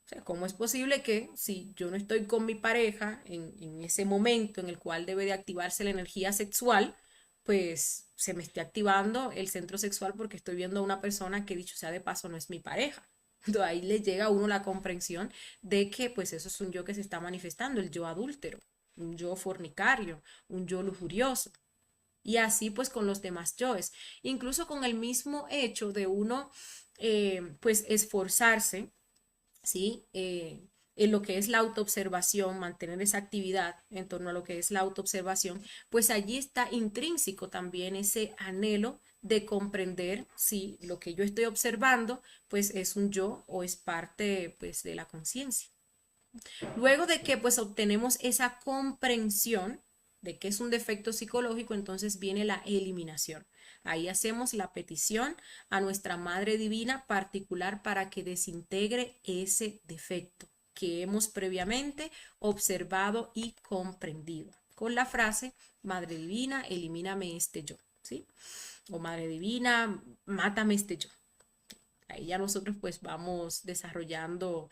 O sea, ¿cómo es posible que si yo no estoy con mi pareja en ese momento en el cual debe de activarse la energía sexual, pues se me esté activando el centro sexual porque estoy viendo a una persona que, dicho sea de paso, no es mi pareja? Entonces ahí le llega a uno la comprensión de que pues eso es un yo que se está manifestando, el yo adúltero, un yo fornicario, un yo lujurioso. Y así pues con los demás yoes, incluso con el mismo hecho de uno pues esforzarse, ¿sí? En lo que es la autoobservación, mantener esa actividad en torno a lo que es la autoobservación, pues allí está intrínseco también ese anhelo de comprender si lo que yo estoy observando pues es un yo o es parte pues de la conciencia. Luego de que pues obtenemos esa comprensión de que es un defecto psicológico, entonces viene la eliminación. Ahí hacemos la petición a nuestra Madre Divina particular para que desintegre ese defecto que hemos previamente observado y comprendido. Con la frase, Madre Divina, elimíname este yo, ¿sí? O Madre Divina, mátame este yo. Ahí ya nosotros pues vamos desarrollando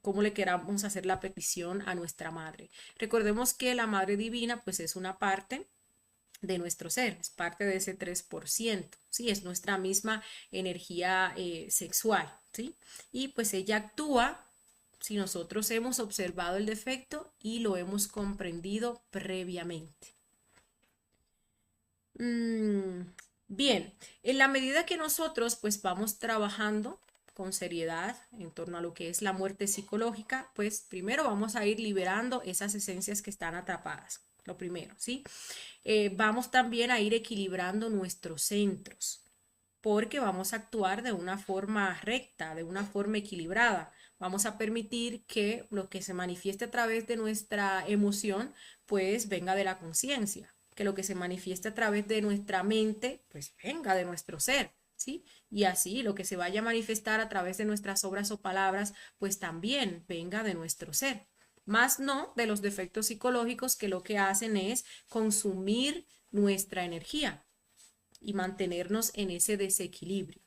cómo le queramos hacer la petición a nuestra madre. Recordemos que la Madre Divina pues es una parte de nuestro ser, es parte de ese 3%, ¿sí? Es nuestra misma energía sexual, ¿sí? Y pues ella actúa si nosotros hemos observado el defecto y lo hemos comprendido previamente. Mm, bien, en la medida que nosotros pues vamos trabajando con seriedad en torno a lo que es la muerte psicológica, pues primero vamos a ir liberando esas esencias que están atrapadas. Lo primero, ¿sí? Vamos también a ir equilibrando nuestros centros, porque vamos a actuar de una forma recta, de una forma equilibrada. Vamos a permitir que lo que se manifieste a través de nuestra emoción, pues venga de la conciencia, que lo que se manifieste a través de nuestra mente, pues venga de nuestro ser, ¿sí? Y así lo que se vaya a manifestar a través de nuestras obras o palabras, pues también venga de nuestro ser. Más no de los defectos psicológicos que lo que hacen es consumir nuestra energía y mantenernos en ese desequilibrio.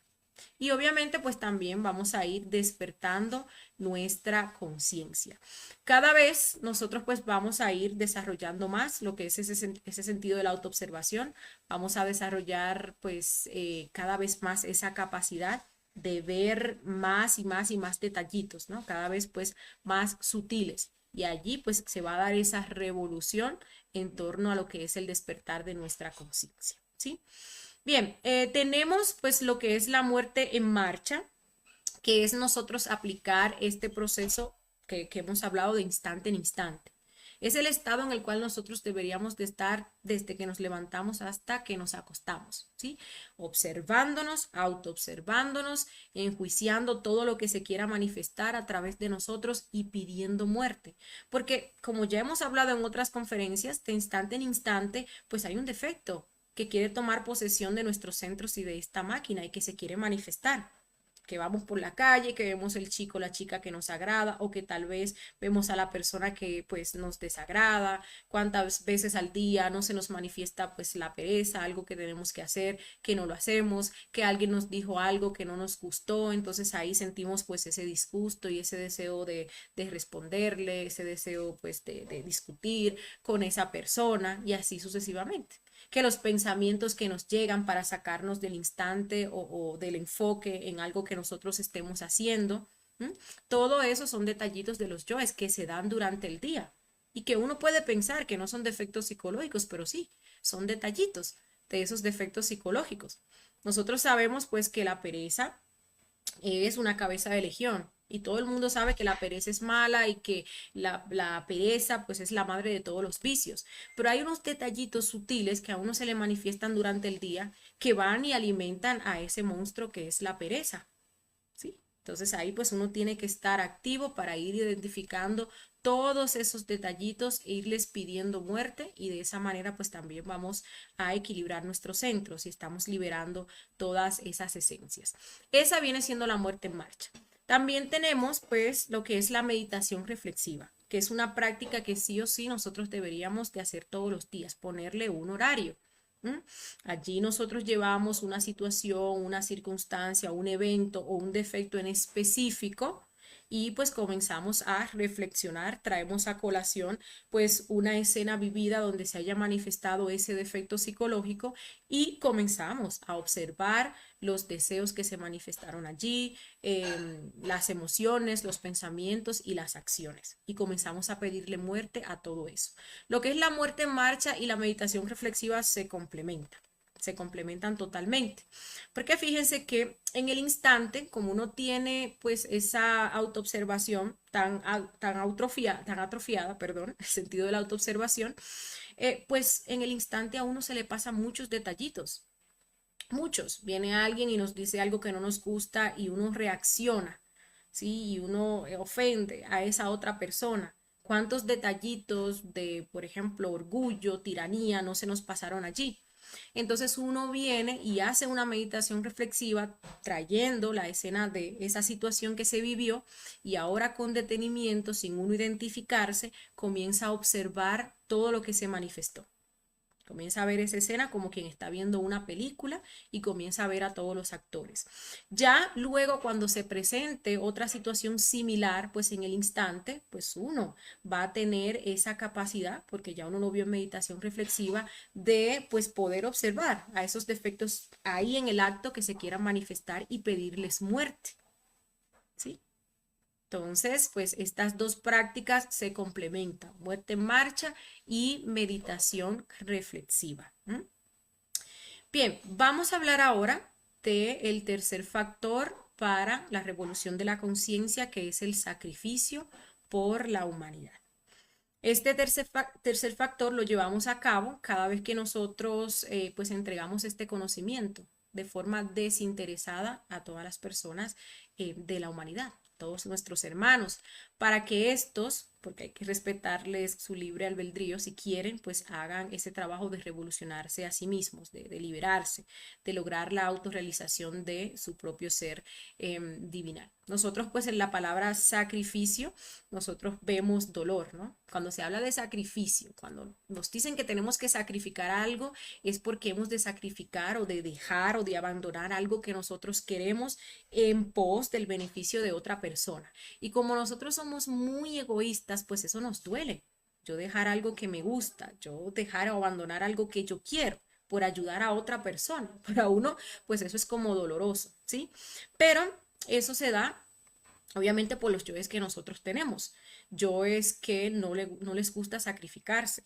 Y obviamente pues también vamos a ir despertando nuestra conciencia. Cada vez nosotros pues vamos a ir desarrollando más lo que es ese sentido de la autoobservación. Vamos a desarrollar pues cada vez más esa capacidad de ver más y más y más detallitos, ¿no? Cada vez pues más sutiles. Y allí pues se va a dar esa revolución en torno a lo que es el despertar de nuestra conciencia, ¿sí? Bien, tenemos pues lo que es la muerte en marcha, que es nosotros aplicar este proceso que hemos hablado de instante en instante. Es el estado en el cual nosotros deberíamos de estar desde que nos levantamos hasta que nos acostamos, ¿sí? Observándonos, autoobservándonos, enjuiciando todo lo que se quiera manifestar a través de nosotros y pidiendo muerte. Porque como ya hemos hablado en otras conferencias, de instante en instante, pues hay un defecto que quiere tomar posesión de nuestros centros y de esta máquina y que se quiere manifestar. Que vamos por la calle, que vemos el chico, la chica que nos agrada o que tal vez vemos a la persona que pues nos desagrada, cuántas veces al día no se nos manifiesta pues la pereza, algo que tenemos que hacer, que no lo hacemos, que alguien nos dijo algo que no nos gustó, entonces ahí sentimos pues ese disgusto y ese deseo de responderle, ese deseo pues de discutir con esa persona y así sucesivamente. que los pensamientos que nos llegan para sacarnos del instante o del enfoque en algo que nosotros estemos haciendo. Todo eso son detallitos de los yoes que se dan durante el día y que uno puede pensar que no son defectos psicológicos, pero sí, son detallitos de esos defectos psicológicos. Nosotros sabemos pues que la pereza es una cabeza de legión y todo el mundo sabe que la pereza es mala y que la pereza pues es la madre de todos los vicios, pero hay unos detallitos sutiles que a uno se le manifiestan durante el día que van y alimentan a ese monstruo que es la pereza. ¿Sí? Entonces ahí pues uno tiene que estar activo para ir identificando todos esos detallitos e irles pidiendo muerte y de esa manera pues también vamos a equilibrar nuestros centros y estamos liberando todas esas esencias. Esa viene siendo la muerte en marcha. También tenemos pues lo que es la meditación reflexiva, que es una práctica que sí o sí nosotros deberíamos de hacer todos los días, ponerle un horario. Allí nosotros llevamos una situación, una circunstancia, un evento o un defecto en específico y pues comenzamos a reflexionar, traemos a colación pues una escena vivida donde se haya manifestado ese defecto psicológico y comenzamos a observar los deseos que se manifestaron allí, las emociones, los pensamientos y las acciones y comenzamos a pedirle muerte a todo eso. Lo que es la muerte en marcha y la meditación reflexiva se complementan totalmente. Porque fíjense que en el instante, como uno tiene pues esa autoobservación tan atrofiada, perdón, el sentido de la autoobservación, pues en el instante a uno se le pasan muchos detallitos. Muchos. Viene alguien y nos dice algo que no nos gusta y uno reacciona, ¿sí? Y uno ofende a esa otra persona. ¿Cuántos detallitos de, por ejemplo, orgullo, tiranía no se nos pasaron allí? Entonces uno viene y hace una meditación reflexiva trayendo la escena de esa situación que se vivió y ahora con detenimiento, sin uno identificarse, comienza a observar todo lo que se manifestó. Comienza a ver esa escena como quien está viendo una película y comienza a ver a todos los actores. Ya luego cuando se presente otra situación similar, pues en el instante, pues uno va a tener esa capacidad, porque ya uno lo vio en meditación reflexiva, de pues poder observar a esos defectos ahí en el acto que se quieran manifestar y pedirles muerte. ¿Sí? Entonces, pues estas dos prácticas se complementan, muerte en marcha y meditación reflexiva. Bien, vamos a hablar ahora del tercer factor para la revolución de la conciencia, que es el sacrificio por la humanidad. Este tercer factor lo llevamos a cabo cada vez que nosotros pues entregamos este conocimiento de forma desinteresada a todas las personas de la humanidad, todos nuestros hermanos, para que estos, porque hay que respetarles su libre albedrío, si quieren, pues hagan ese trabajo de revolucionarse a sí mismos, de liberarse, de lograr la autorrealización de su propio ser divinal. Nosotros pues en la palabra sacrificio, nosotros vemos dolor, ¿no? Cuando se habla de sacrificio, cuando nos dicen que tenemos que sacrificar algo, es porque hemos de sacrificar o de dejar o de abandonar algo que nosotros queremos en pos del beneficio de otra persona. Y como nosotros somos muy egoístas, pues eso nos duele. Yo dejar algo que me gusta, yo dejar o abandonar algo que yo quiero por ayudar a otra persona. Para uno, pues eso es como doloroso, ¿sí? Pero eso se da obviamente por los yoes que nosotros tenemos. Yoes que no les gusta sacrificarse.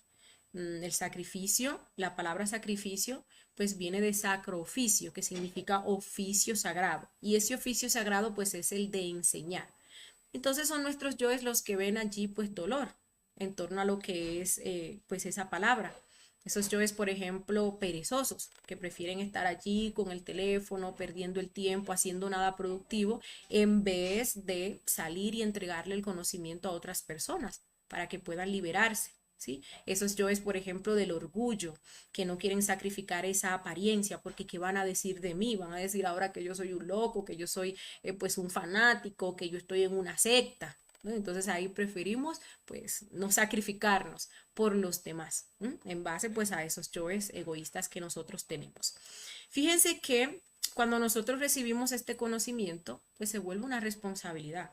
El sacrificio, la palabra sacrificio, pues viene de sacro oficio, que significa oficio sagrado. Y ese oficio sagrado, pues es el de enseñar. Entonces son nuestros yoes los que ven allí, pues dolor en torno a lo que es, pues esa palabra. Esos yoes, por ejemplo, perezosos, que prefieren estar allí con el teléfono, perdiendo el tiempo, haciendo nada productivo, en vez de salir y entregarle el conocimiento a otras personas para que puedan liberarse. ¿Sí? Esos yoes, por ejemplo, del orgullo, que no quieren sacrificar esa apariencia, porque ¿qué van a decir de mí? Van a decir ahora que yo soy un loco, que yo soy pues un fanático, que yo estoy en una secta. ¿No? Entonces ahí preferimos pues no sacrificarnos por los demás, en base pues a esos yoes egoístas que nosotros tenemos. Fíjense que cuando nosotros recibimos este conocimiento, pues se vuelve una responsabilidad,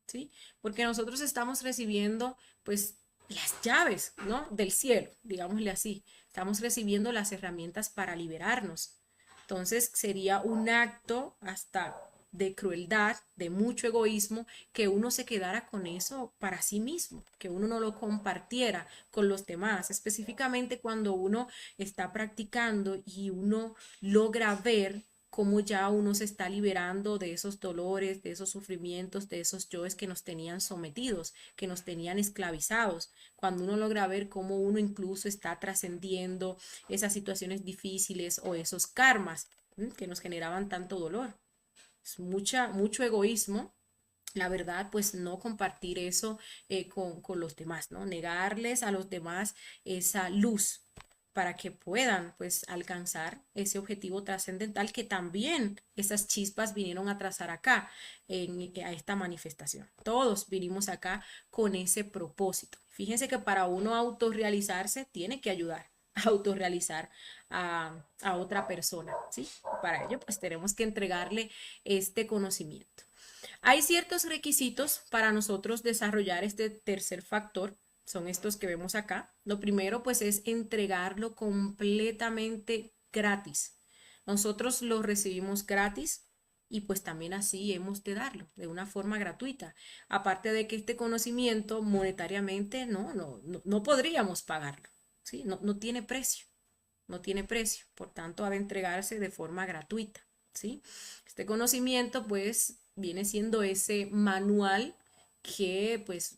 ¿sí? Porque nosotros estamos recibiendo pues las llaves, ¿no? Del cielo, digámosle así. Estamos recibiendo las herramientas para liberarnos. Entonces sería un acto hasta de crueldad, de mucho egoísmo, que uno se quedara con eso para sí mismo, que uno no lo compartiera con los demás, específicamente cuando uno está practicando y uno logra ver cómo ya uno se está liberando de esos dolores, de esos sufrimientos, de esos yoes que nos tenían sometidos, que nos tenían esclavizados. Cuando uno logra ver cómo uno incluso está trascendiendo esas situaciones difíciles o esos karmas que nos generaban tanto dolor. Es mucho egoísmo, la verdad, pues no compartir eso con los demás, ¿no? Negarles a los demás esa luz para que puedan pues alcanzar ese objetivo trascendental que también esas chispas vinieron a trazar acá a esta manifestación. Todos vinimos acá con ese propósito. Fíjense que para uno autorrealizarse tiene que ayudar a autorrealizar a otra persona, ¿sí? Para ello pues tenemos que entregarle este conocimiento. Hay ciertos requisitos para nosotros desarrollar este tercer factor, son estos que vemos acá. Lo primero, pues, es entregarlo completamente gratis. Nosotros lo recibimos gratis y pues también así hemos de darlo de una forma gratuita. Aparte de que este conocimiento monetariamente no podríamos pagarlo, ¿sí? No tiene precio, no tiene precio, por tanto ha de entregarse de forma gratuita, ¿sí? Este conocimiento pues viene siendo ese manual que pues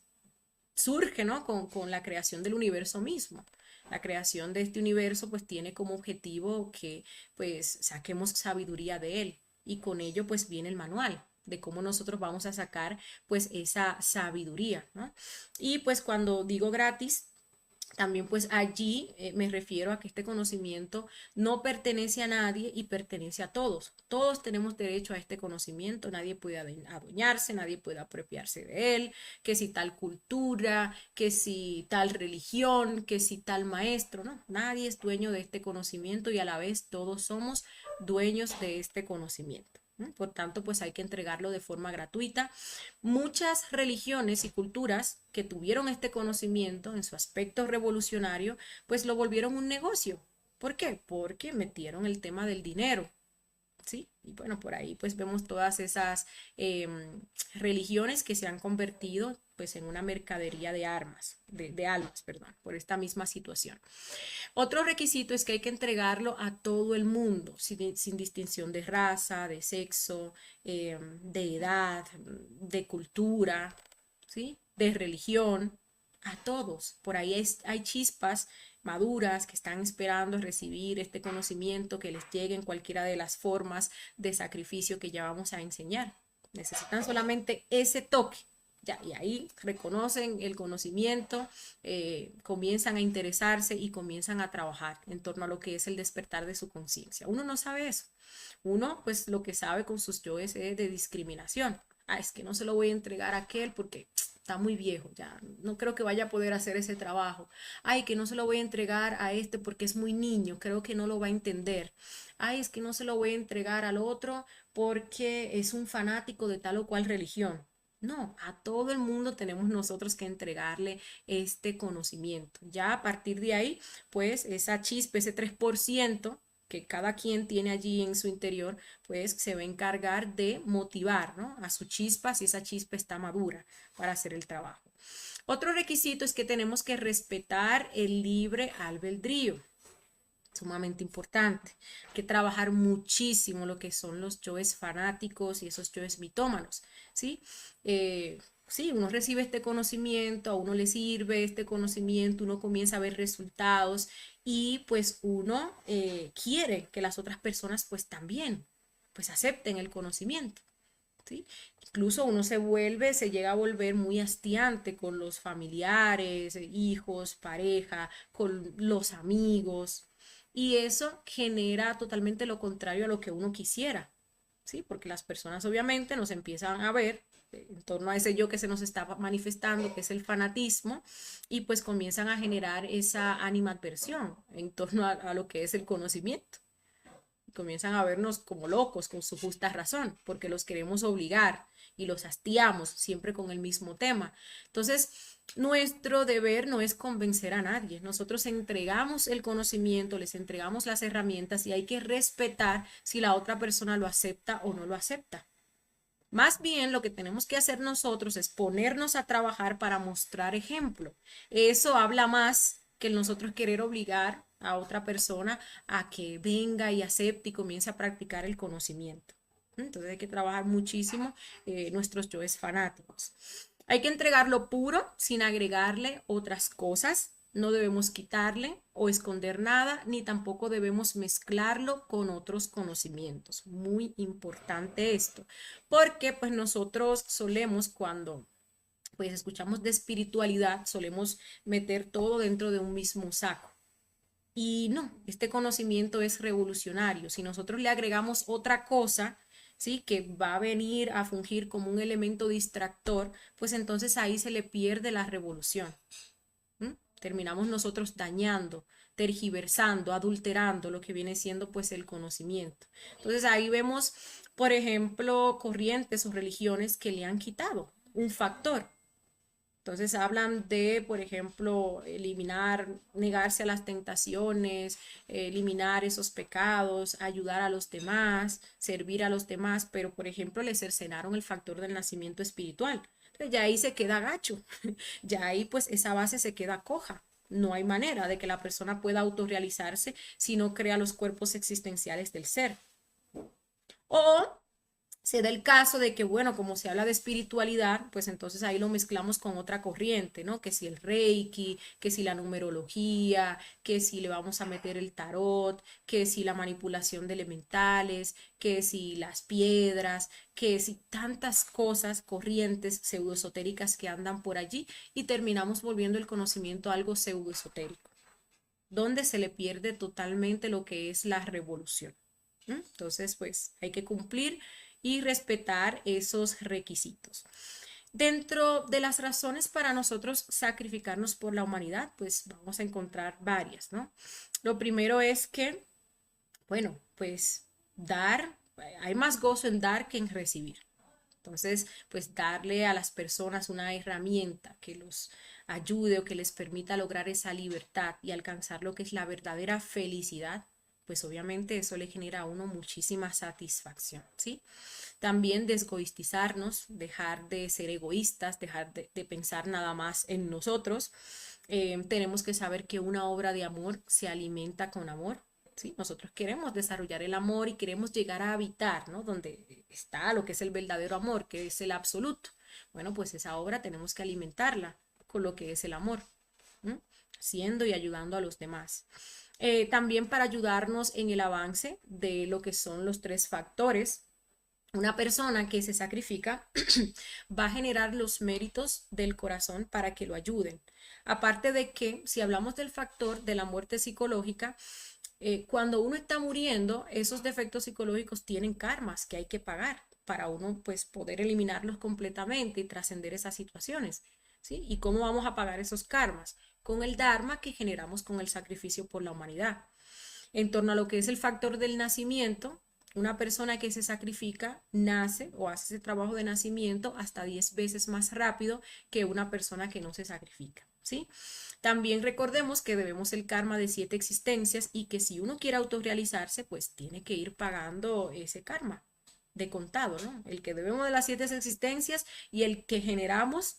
surge, ¿no? Con la creación del universo mismo. La creación de este universo pues tiene como objetivo que pues saquemos sabiduría de él y con ello pues viene el manual de cómo nosotros vamos a sacar pues esa sabiduría, ¿no? Y pues cuando digo gratis, también pues allí me refiero a que este conocimiento no pertenece a nadie y pertenece a todos. Todos tenemos derecho a este conocimiento, nadie puede adueñarse, nadie puede apropiarse de él, que si tal cultura, que si tal religión, que si tal maestro, no, nadie es dueño de este conocimiento y a la vez todos somos dueños de este conocimiento. Por tanto, pues hay que entregarlo de forma gratuita. Muchas religiones y culturas que tuvieron este conocimiento en su aspecto revolucionario, pues lo volvieron un negocio. ¿Por qué? Porque metieron el tema del dinero. ¿Sí? Y bueno, por ahí pues vemos todas esas religiones que se han convertido pues en una mercadería de armas, de almas, perdón, por esta misma situación. Otro requisito es que hay que entregarlo a todo el mundo, sin distinción de raza, de sexo, de edad, de cultura, ¿sí? De religión, a todos. Por ahí hay chispas maduras que están esperando recibir este conocimiento que les llegue en cualquiera de las formas de sacrificio que ya vamos a enseñar. Necesitan solamente ese toque. Ya, y ahí reconocen el conocimiento, comienzan a interesarse y comienzan a trabajar en torno a lo que es el despertar de su conciencia. Uno no sabe eso. Uno, pues lo que sabe con sus yoes es de discriminación. Ah, es que no se lo voy a entregar a aquel porque está muy viejo, ya no creo que vaya a poder hacer ese trabajo. Ay, que no se lo voy a entregar a este porque es muy niño, creo que no lo va a entender. Ay, es que no se lo voy a entregar al otro porque es un fanático de tal o cual religión. No, a todo el mundo tenemos nosotros que entregarle este conocimiento. Ya a partir de ahí, pues esa chispa, ese 3% que cada quien tiene allí en su interior, pues se va a encargar de motivar, ¿no? A su chispa si esa chispa está madura para hacer el trabajo. Otro requisito es que tenemos que respetar el libre albedrío, sumamente importante. Hay que trabajar muchísimo lo que son los yoes fanáticos y esos yoes mitómanos, ¿sí? Sí, uno recibe este conocimiento, a uno le sirve este conocimiento, uno comienza a ver resultados y pues uno quiere que las otras personas pues también pues acepten el conocimiento. ¿Sí? Incluso uno se llega a volver muy hastiante con los familiares, hijos, pareja, con los amigos. Y eso genera totalmente lo contrario a lo que uno quisiera, ¿sí? Porque las personas obviamente nos empiezan a ver en torno a ese yo que se nos está manifestando, que es el fanatismo, y pues comienzan a generar esa animadversión en torno a lo que es el conocimiento. comienzan a vernos como locos con su justa razón, porque los queremos obligar y los hastiamos siempre con el mismo tema. Entonces, nuestro deber no es convencer a nadie. Nosotros entregamos el conocimiento, les entregamos las herramientas y hay que respetar si la otra persona lo acepta o no lo acepta. Más bien lo que tenemos que hacer nosotros es ponernos a trabajar para mostrar ejemplo. Eso habla más que nosotros querer obligar a otra persona a que venga y acepte y comience a practicar el conocimiento. Entonces hay que trabajar muchísimo nuestros yoes fanáticos. Hay que entregarlo puro sin agregarle otras cosas. No debemos quitarle o esconder nada, ni tampoco debemos mezclarlo con otros conocimientos. Muy importante esto, porque pues nosotros solemos cuando pues escuchamos de espiritualidad, solemos meter todo dentro de un mismo saco. Y no, este conocimiento es revolucionario. Si nosotros le agregamos otra cosa, ¿sí? Que va a venir a fungir como un elemento distractor, pues entonces ahí se le pierde la revolución. Terminamos nosotros dañando, tergiversando, adulterando lo que viene siendo pues el conocimiento. Entonces ahí vemos, por ejemplo, corrientes o religiones que le han quitado un factor. Entonces hablan de, por ejemplo, eliminar, negarse a las tentaciones, eliminar esos pecados, ayudar a los demás, servir a los demás, pero, por ejemplo, le cercenaron el factor del nacimiento espiritual. Entonces ya ahí se queda gacho, ya ahí pues esa base se queda coja. No hay manera de que la persona pueda autorrealizarse si no crea los cuerpos existenciales del ser. O se da el caso de que, bueno, como se habla de espiritualidad, pues entonces ahí lo mezclamos con otra corriente, ¿no? Que si el Reiki, que si la numerología, que si le vamos a meter el tarot, que si la manipulación de elementales, que si las piedras, que si tantas cosas, corrientes pseudoesotéricas que andan por allí y terminamos volviendo el conocimiento algo pseudoesotérico, donde se le pierde totalmente lo que es la revolución. Entonces, pues hay que cumplir y respetar esos requisitos. Dentro de las razones para nosotros sacrificarnos por la humanidad, pues vamos a encontrar varias, ¿no? Lo primero es que, bueno, pues dar, hay más gozo en dar que en recibir. Entonces, pues darle a las personas una herramienta que los ayude o que les permita lograr esa libertad y alcanzar lo que es la verdadera felicidad, pues obviamente eso le genera a uno muchísima satisfacción, ¿sí? También desgoistizarnos, dejar de ser egoístas, dejar de pensar nada más en nosotros. Tenemos que saber que una obra de amor se alimenta con amor. ¿Sí? Nosotros queremos desarrollar el amor y queremos llegar a habitar, ¿no? Donde está lo que es el verdadero amor, que es el absoluto. Bueno, pues esa obra tenemos que alimentarla con lo que es el amor, ¿no? Siendo y ayudando a los demás. También para ayudarnos en el avance de lo que son los tres factores. Una persona que se sacrifica va a generar los méritos del corazón para que lo ayuden. Aparte de que, si hablamos del factor de la muerte psicológica, cuando uno está muriendo, esos defectos psicológicos tienen karmas que hay que pagar para uno pues poder eliminarlos completamente y trascender esas situaciones, ¿sí? ¿Y cómo vamos a pagar esos karmas? Con el dharma que generamos con el sacrificio por la humanidad. En torno a lo que es el factor del nacimiento, una persona que se sacrifica nace o hace ese trabajo de nacimiento hasta 10 veces más rápido que una persona que no se sacrifica, ¿sí? También recordemos que debemos el karma de 7 existencias y que si uno quiere autorrealizarse, pues tiene que ir pagando ese karma de contado, ¿no? El que debemos de las 7 existencias y el que generamos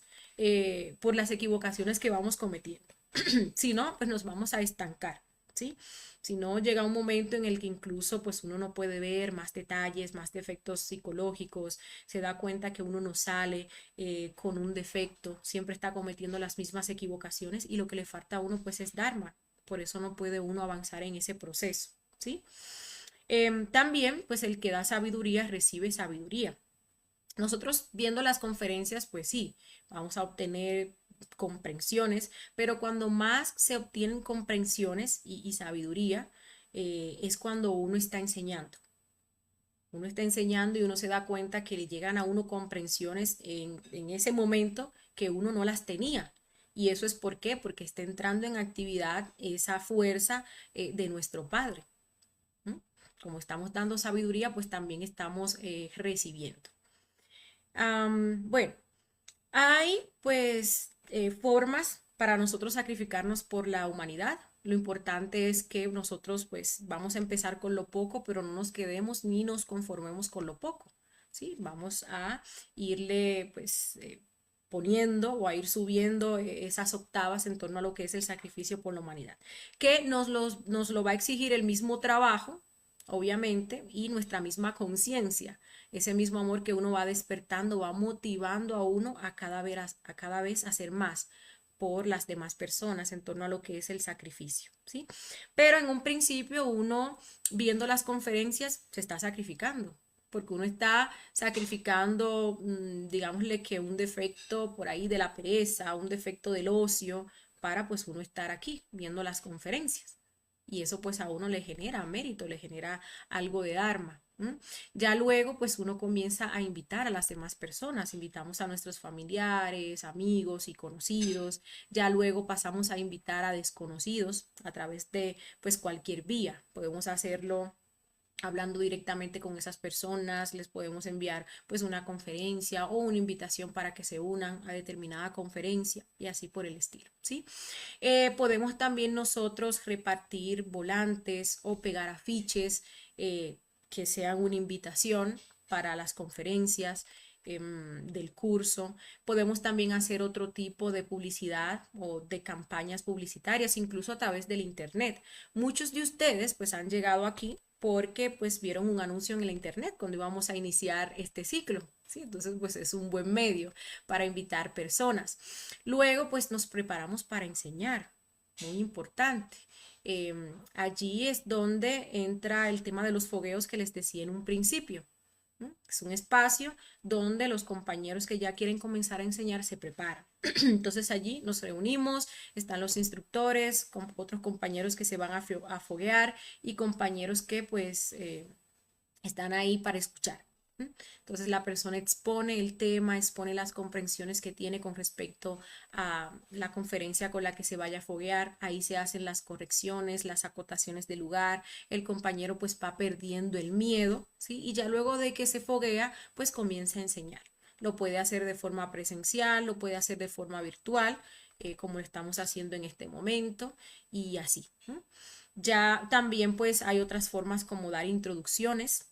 por las equivocaciones que vamos cometiendo. Si no, pues nos vamos a estancar, ¿sí? Si no, llega un momento en el que incluso pues uno no puede ver más detalles, más defectos psicológicos, se da cuenta que uno no sale con un defecto, siempre está cometiendo las mismas equivocaciones y lo que le falta a uno pues es dharma, por eso no puede uno avanzar en ese proceso, ¿sí? También pues el que da sabiduría recibe sabiduría. Nosotros viendo las conferencias, pues sí, vamos a obtener comprensiones, pero cuando más se obtienen comprensiones y sabiduría, es cuando uno está enseñando. Uno está enseñando y uno se da cuenta que le llegan a uno comprensiones en ese momento que uno no las tenía. Y eso es ¿por qué? Porque está entrando en actividad esa fuerza de nuestro Padre. Como estamos dando sabiduría, pues también estamos recibiendo. Bueno, hay pues formas para nosotros sacrificarnos por la humanidad. Lo importante es que nosotros pues vamos a empezar con lo poco, pero no nos quedemos ni nos conformemos con lo poco, ¿sí? Vamos a irle pues poniendo o a ir subiendo esas octavas en torno a lo que es el sacrificio por la humanidad, que nos lo va a exigir el mismo trabajo, obviamente, y nuestra misma conciencia, ese mismo amor que uno va despertando, va motivando a uno a cada vez hacer más por las demás personas en torno a lo que es el sacrificio, ¿sí? Pero en un principio uno, viendo las conferencias, se está sacrificando, porque uno está sacrificando, digámosle que un defecto por ahí de la pereza, un defecto del ocio, para pues uno estar aquí viendo las conferencias. Y eso pues a uno le genera mérito, le genera algo de dharma. Ya luego pues uno comienza a invitar a las demás personas, invitamos a nuestros familiares, amigos y conocidos, ya luego pasamos a invitar a desconocidos a través de pues cualquier vía, podemos hacerlo hablando directamente con esas personas, les podemos enviar pues una conferencia o una invitación para que se unan a determinada conferencia y así por el estilo, ¿sí? Podemos también nosotros repartir volantes o pegar afiches que sean una invitación para las conferencias del curso. Podemos también hacer otro tipo de publicidad o de campañas publicitarias, incluso a través del internet. Muchos de ustedes pues han llegado aquí porque pues vieron un anuncio en la internet cuando íbamos a iniciar este ciclo, ¿sí? Entonces pues es un buen medio para invitar personas. Luego pues nos preparamos para enseñar, muy importante. Allí es donde entra el tema de los fogueos que les decía en un principio. Es un espacio donde los compañeros que ya quieren comenzar a enseñar se preparan. Entonces allí nos reunimos, están los instructores, con otros compañeros que se van a foguear y compañeros que pues están ahí para escuchar. Entonces la persona expone el tema, expone las comprensiones que tiene con respecto a la conferencia con la que se vaya a foguear. Ahí se hacen las correcciones, las acotaciones del lugar. El compañero pues va perdiendo el miedo, ¿sí? Y ya luego de que se foguea, pues comienza a enseñar. Lo puede hacer de forma presencial, lo puede hacer de forma virtual, como lo estamos haciendo en este momento, y así. Ya también pues hay otras formas como dar introducciones.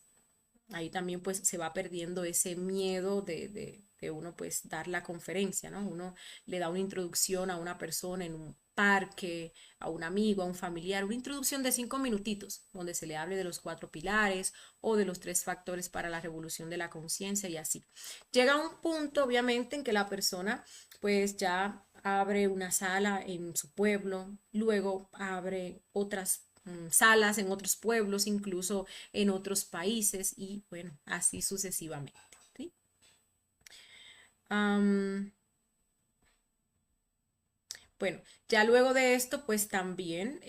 Ahí también pues se va perdiendo ese miedo de uno pues dar la conferencia, ¿no? Uno le da una introducción a una persona en un parque, a un amigo, a un familiar, una introducción de 5 minutitos, donde se le hable de los 4 pilares o de los 3 factores para la revolución de la conciencia y así. Llega un punto, obviamente, en que la persona pues ya abre una sala en su pueblo, luego abre otras salas en otros pueblos, incluso en otros países y bueno, así sucesivamente. ¿Sí? Bueno, ya luego de esto, pues también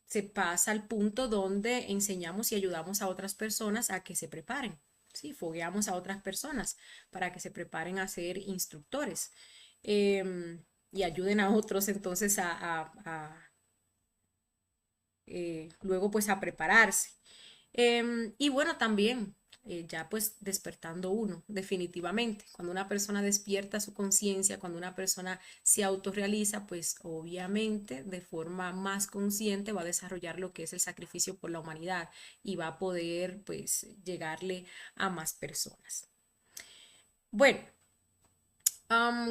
se pasa al punto donde enseñamos y ayudamos a otras personas a que se preparen. Sí, fogueamos a otras personas para que se preparen a ser instructores y ayuden a otros entonces luego pues a prepararse. Y bueno, también ya pues despertando uno, definitivamente. Cuando una persona despierta su conciencia, cuando una persona se autorrealiza, pues obviamente de forma más consciente va a desarrollar lo que es el sacrificio por la humanidad y va a poder pues llegarle a más personas. Bueno.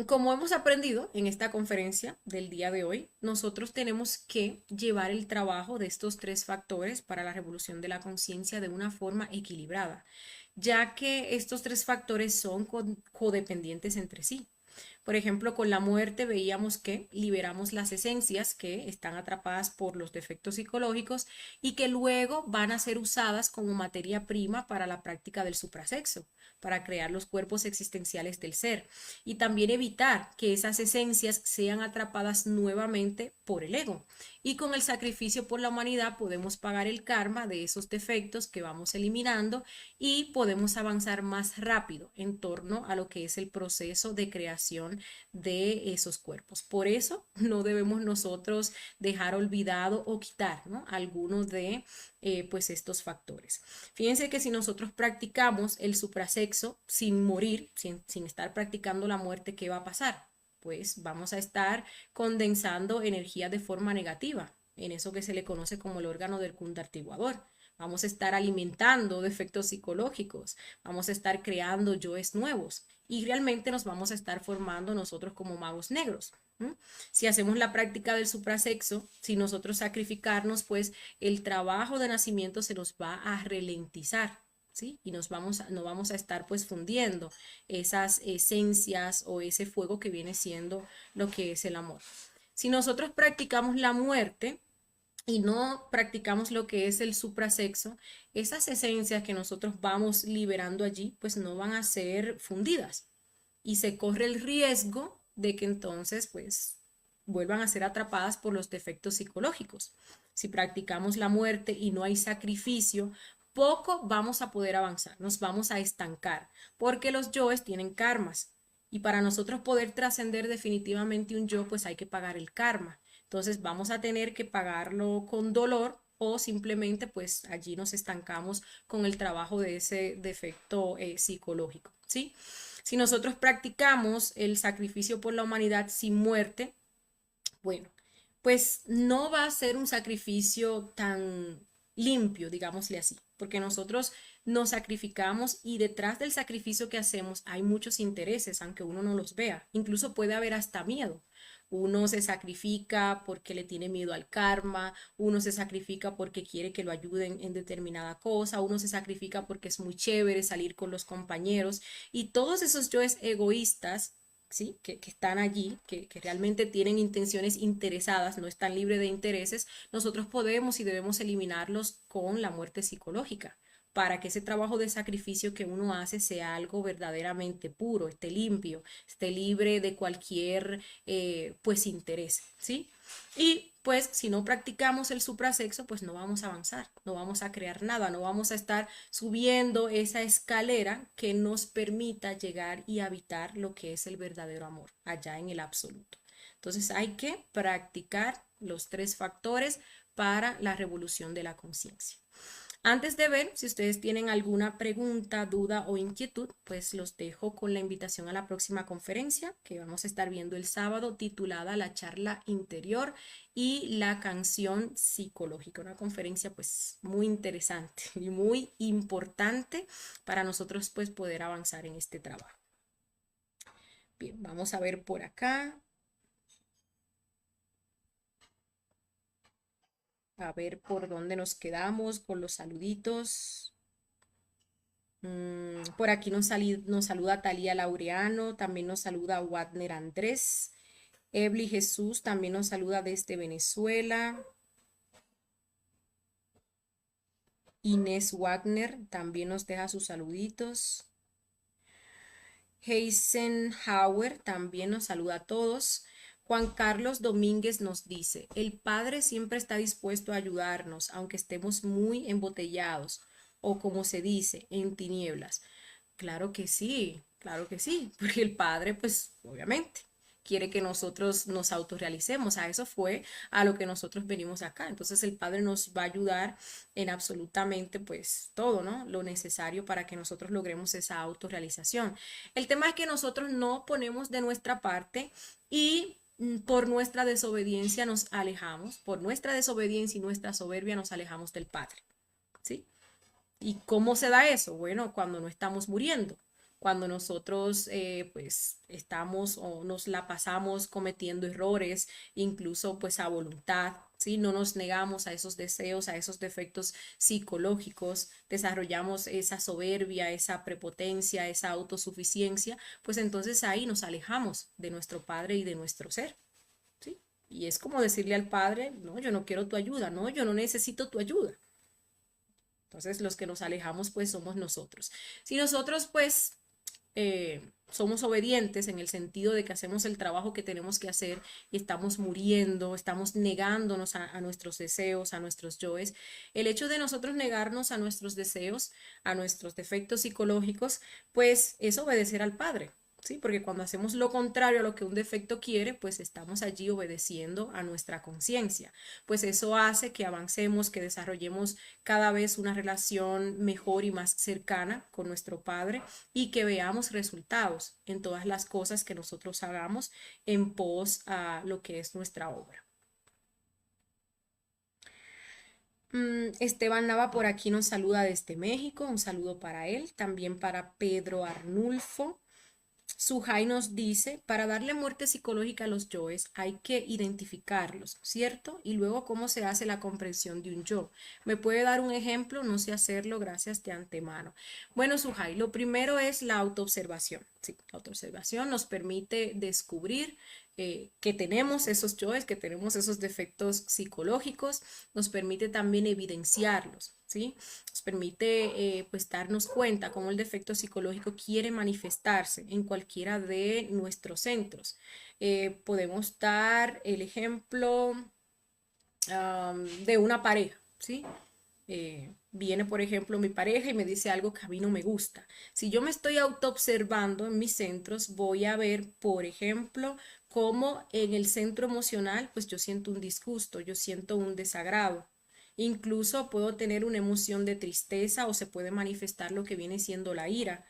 Como hemos aprendido en esta conferencia del día de hoy, nosotros tenemos que llevar el trabajo de estos 3 factores para la revolución de la conciencia de una forma equilibrada, ya que estos 3 factores son codependientes entre sí. Por ejemplo, con la muerte veíamos que liberamos las esencias que están atrapadas por los defectos psicológicos y que luego van a ser usadas como materia prima para la práctica del suprasexo, para crear los cuerpos existenciales del ser y también evitar que esas esencias sean atrapadas nuevamente por el ego y con el sacrificio por la humanidad podemos pagar el karma de esos defectos que vamos eliminando y podemos avanzar más rápido en torno a lo que es el proceso de creación de esos cuerpos. Por eso no debemos nosotros dejar olvidado o quitar, ¿no?, algunos de pues estos factores. Fíjense que si nosotros practicamos el suprasexo sin morir, sin estar practicando la muerte, ¿qué va a pasar? Pues vamos a estar condensando energía de forma negativa, en eso que se le conoce como el órgano del cundartiguador. Vamos a estar alimentando defectos psicológicos, vamos a estar creando yoes nuevos y realmente nos vamos a estar formando nosotros como magos negros. Si hacemos la práctica del suprasexo, si nosotros sacrificarnos, pues el trabajo de nacimiento se nos va a ralentizar, ¿sí? Y no vamos a estar pues fundiendo esas esencias o ese fuego que viene siendo lo que es el amor. Si nosotros practicamos la muerte y no practicamos lo que es el suprasexo, esas esencias que nosotros vamos liberando allí, pues no van a ser fundidas y se corre el riesgo de que entonces pues vuelvan a ser atrapadas por los defectos psicológicos. Si practicamos la muerte y no hay sacrificio, poco vamos a poder avanzar, nos vamos a estancar, porque los yoes tienen karmas. Y para nosotros poder trascender definitivamente un yo, pues hay que pagar el karma. Entonces vamos a tener que pagarlo con dolor o simplemente pues allí nos estancamos con el trabajo de ese defecto psicológico, ¿sí? Si nosotros practicamos el sacrificio por la humanidad sin muerte, bueno, pues no va a ser un sacrificio tan limpio, digámosle así, porque nosotros nos sacrificamos y detrás del sacrificio que hacemos hay muchos intereses, aunque uno no los vea. Incluso puede haber hasta miedo. Uno se sacrifica porque le tiene miedo al karma, uno se sacrifica porque quiere que lo ayuden en determinada cosa, uno se sacrifica porque es muy chévere salir con los compañeros y todos esos yoes egoístas, ¿sí?, que están allí, que realmente tienen intenciones interesadas, no están libres de intereses, nosotros podemos y debemos eliminarlos con la muerte psicológica para que ese trabajo de sacrificio que uno hace sea algo verdaderamente puro, esté limpio, esté libre de cualquier pues interés, ¿sí? Y pues si no practicamos el suprasexo, pues no vamos a avanzar, no vamos a crear nada, no vamos a estar subiendo esa escalera que nos permita llegar y habitar lo que es el verdadero amor, allá en el absoluto. Entonces hay que practicar los tres factores para la revolución de la conciencia. Antes de ver si ustedes tienen alguna pregunta, duda o inquietud, pues los dejo con la invitación a la próxima conferencia que vamos a estar viendo el sábado, titulada La charla interior y la canción psicológica. Una conferencia pues muy interesante y muy importante para nosotros pues poder avanzar en este trabajo. Bien, vamos a ver por acá. A ver por dónde nos quedamos con los saluditos. Por aquí nos saluda Talía Laureano, también nos saluda Wadner Andrés, Ebli Jesús también nos saluda desde Venezuela, Inés Wagner también nos deja sus saluditos, Heisenhauer también nos saluda a todos. Juan Carlos Domínguez nos dice, el Padre siempre está dispuesto a ayudarnos, aunque estemos muy embotellados, o como se dice, en tinieblas. Claro que sí, porque el Padre, pues, obviamente, quiere que nosotros nos autorrealicemos. A eso fue a lo que nosotros venimos acá. Entonces el Padre nos va a ayudar en absolutamente, pues, todo, ¿no? Lo necesario para que nosotros logremos esa autorrealización. El tema es que nosotros no ponemos de nuestra parte y por nuestra desobediencia nos alejamos, por nuestra desobediencia y nuestra soberbia nos alejamos del Padre, ¿sí? ¿Y cómo se da eso? Bueno, cuando no estamos muriendo, cuando nosotros pues estamos o nos la pasamos cometiendo errores, incluso pues a voluntad, ¿sí? No nos negamos a esos deseos, a esos defectos psicológicos, desarrollamos esa soberbia, esa prepotencia, esa autosuficiencia, pues entonces ahí nos alejamos de nuestro Padre y de nuestro ser, ¿sí? Y es como decirle al Padre, no, yo no quiero tu ayuda, no, yo no necesito tu ayuda. Entonces los que nos alejamos pues somos nosotros. Si nosotros pues somos obedientes en el sentido de que hacemos el trabajo que tenemos que hacer y estamos muriendo, estamos negándonos a nuestros deseos, a nuestros yoes. El hecho de nosotros negarnos a nuestros deseos, a nuestros defectos psicológicos, pues es obedecer al Padre. Sí, porque cuando hacemos lo contrario a lo que un defecto quiere, pues estamos allí obedeciendo a nuestra conciencia. Pues eso hace que avancemos, que desarrollemos cada vez una relación mejor y más cercana con nuestro Padre y que veamos resultados en todas las cosas que nosotros hagamos en pos a lo que es nuestra obra. Esteban Nava por aquí nos saluda desde México, un saludo para él, también para Pedro Arnulfo. Sujai nos dice, para darle muerte psicológica a los yoes hay que identificarlos, ¿cierto? Y luego cómo se hace la comprensión de un yo. ¿Me puede dar un ejemplo? No sé hacerlo, gracias de antemano. Bueno, Sujai, lo primero es la autoobservación. Sí, la autoobservación nos permite descubrir que tenemos esos yoes, que tenemos esos defectos psicológicos, nos permite también evidenciarlos, ¿sí? Nos permite pues darnos cuenta cómo el defecto psicológico quiere manifestarse en cualquiera de nuestros centros. Podemos dar el ejemplo de una pareja, ¿sí? Viene, por ejemplo, mi pareja y me dice algo que a mí no me gusta. Si yo me estoy autoobservando en mis centros, voy a ver, por ejemplo, cómo en el centro emocional, pues yo siento un disgusto, yo siento un desagrado. Incluso puedo tener una emoción de tristeza o se puede manifestar lo que viene siendo la ira.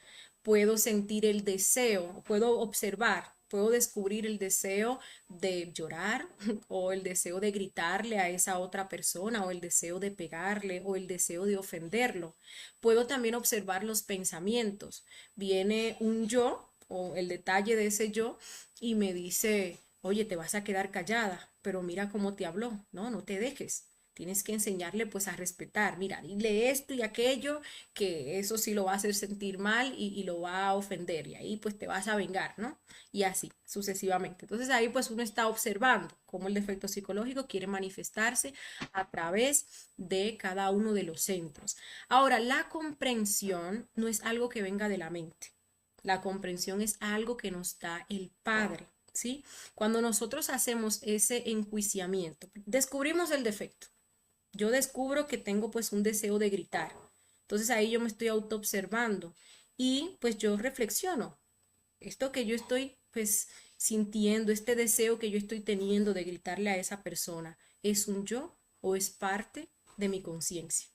Puedo sentir el deseo, puedo observar, puedo descubrir el deseo de llorar o el deseo de gritarle a esa otra persona o el deseo de pegarle o el deseo de ofenderlo. Puedo también observar los pensamientos. Viene un yo o el detalle de ese yo y me dice, oye, te vas a quedar callada, pero mira cómo te habló, no, no te dejes. Tienes que enseñarle pues a respetar, mira, dile esto y aquello, que eso sí lo va a hacer sentir mal y lo va a ofender y ahí pues te vas a vengar, ¿no? Y así sucesivamente. Entonces ahí pues uno está observando cómo el defecto psicológico quiere manifestarse a través de cada uno de los centros. Ahora, la comprensión no es algo que venga de la mente. La comprensión es algo que nos da el Padre, ¿sí? Cuando nosotros hacemos ese enjuiciamiento, descubrimos el defecto. Yo descubro que tengo pues un deseo de gritar. Entonces ahí yo me estoy autoobservando y pues yo reflexiono. Esto que yo estoy pues sintiendo, este deseo que yo estoy teniendo de gritarle a esa persona, ¿es un yo o es parte de mi conciencia?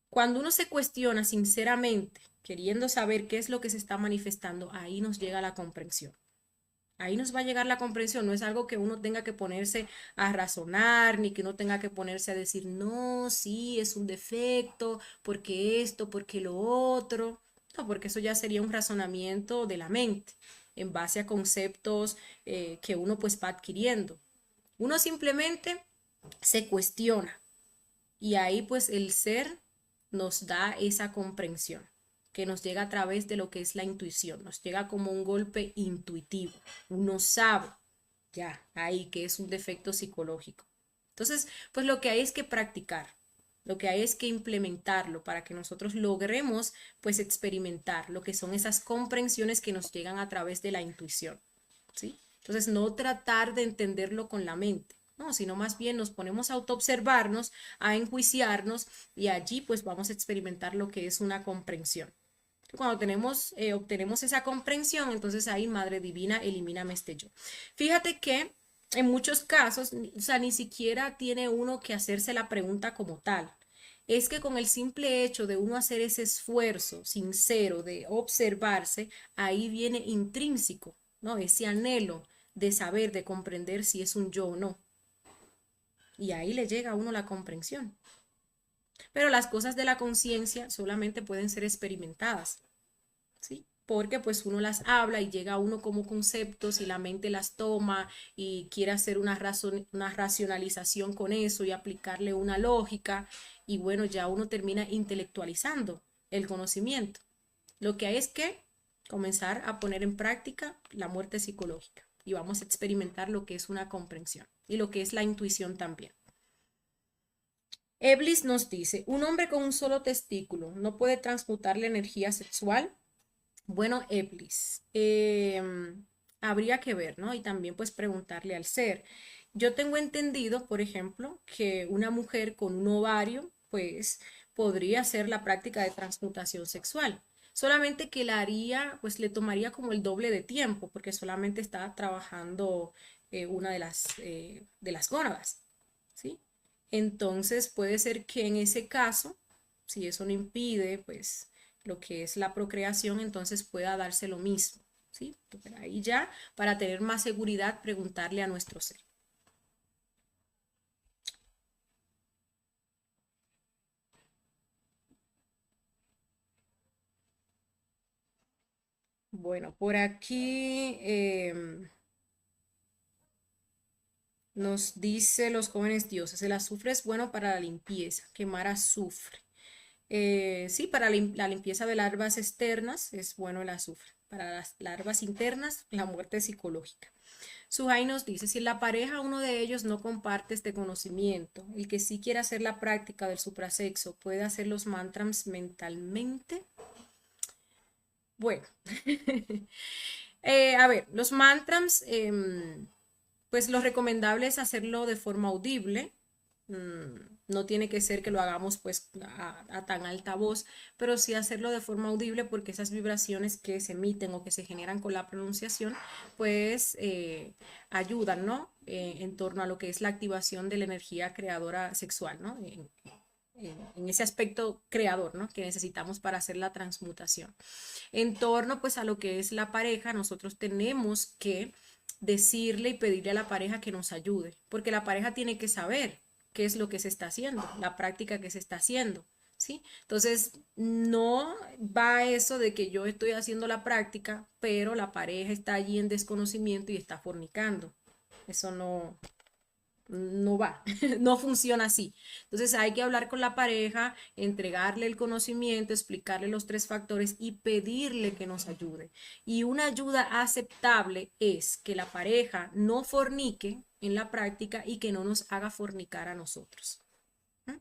Cuando uno se cuestiona sinceramente, queriendo saber qué es lo que se está manifestando, ahí nos llega la comprensión. Ahí nos va a llegar la comprensión, no es algo que uno tenga que ponerse a razonar, ni que uno tenga que ponerse a decir, no, sí, es un defecto, porque esto, porque lo otro. No, porque eso ya sería un razonamiento de la mente, en base a conceptos que uno pues va adquiriendo. Uno simplemente se cuestiona y ahí pues el ser nos da esa comprensión que nos llega a través de lo que es la intuición, nos llega como un golpe intuitivo. Uno sabe ya ahí que es un defecto psicológico. Entonces, pues lo que hay es que practicar, lo que hay es que implementarlo para que nosotros logremos pues experimentar lo que son esas comprensiones que nos llegan a través de la intuición, ¿sí? Entonces, no tratar de entenderlo con la mente, no, sino más bien nos ponemos a autoobservarnos, a enjuiciarnos y allí pues vamos a experimentar lo que es una comprensión. Cuando obtenemos esa comprensión, entonces ahí, Madre Divina, elimíname este yo. Fíjate que en muchos casos, o sea, ni siquiera tiene uno que hacerse la pregunta como tal. Es que con el simple hecho de uno hacer ese esfuerzo sincero de observarse, ahí viene intrínseco, ¿no? Ese anhelo de saber, de comprender si es un yo o no. Y ahí le llega a uno la comprensión. Pero las cosas de la conciencia solamente pueden ser experimentadas, ¿sí? Porque pues uno las habla y llega a uno como conceptos y la mente las toma y quiere hacer una racionalización con eso y aplicarle una lógica y bueno, ya uno termina intelectualizando el conocimiento. Lo que hay es que comenzar a poner en práctica la muerte psicológica y vamos a experimentar lo que es una comprensión y lo que es la intuición también. Eblis nos dice, un hombre con un solo testículo no puede transmutar la energía sexual. Bueno, Eplis, habría que ver, ¿no? Y también pues preguntarle al ser. Yo tengo entendido, por ejemplo, que una mujer con un ovario, pues podría hacer la práctica de transmutación sexual. Solamente que la haría, pues le tomaría como el doble de tiempo, porque solamente está trabajando una de las gónadas, ¿sí? Entonces puede ser que en ese caso, si eso no impide, pues lo que es la procreación, entonces pueda darse lo mismo, ¿sí? Pero ahí ya, para tener más seguridad, preguntarle a nuestro ser. Bueno, por aquí nos dice los jóvenes dioses, el azufre es bueno para la limpieza, quemar azufre. Sí, para la limpieza de larvas externas es bueno el azufre. Para las larvas internas, la muerte psicológica. Suhai nos dice, si en la pareja uno de ellos no comparte este conocimiento, el que sí quiere hacer la práctica del suprasexo puede hacer los mantras mentalmente. Bueno, a ver, los mantras, pues lo recomendable es hacerlo de forma audible. No tiene que ser que lo hagamos pues a tan alta voz, pero sí hacerlo de forma audible porque esas vibraciones que se emiten o que se generan con la pronunciación, pues ayudan, ¿no? En torno a lo que es la activación de la energía creadora sexual, ¿no? En ese aspecto creador, ¿no? Que necesitamos para hacer la transmutación. En torno pues a lo que es la pareja, nosotros tenemos que decirle y pedirle a la pareja que nos ayude, porque la pareja tiene que saber qué es lo que se está haciendo, la práctica que se está haciendo, ¿sí? Entonces, no va eso de que yo estoy haciendo la práctica, pero la pareja está allí en desconocimiento y está fornicando. Eso no va, no funciona así. Entonces hay que hablar con la pareja, entregarle el conocimiento, explicarle los tres factores y pedirle que nos ayude. Y una ayuda aceptable es que la pareja no fornique en la práctica y que no nos haga fornicar a nosotros. ¿Mm?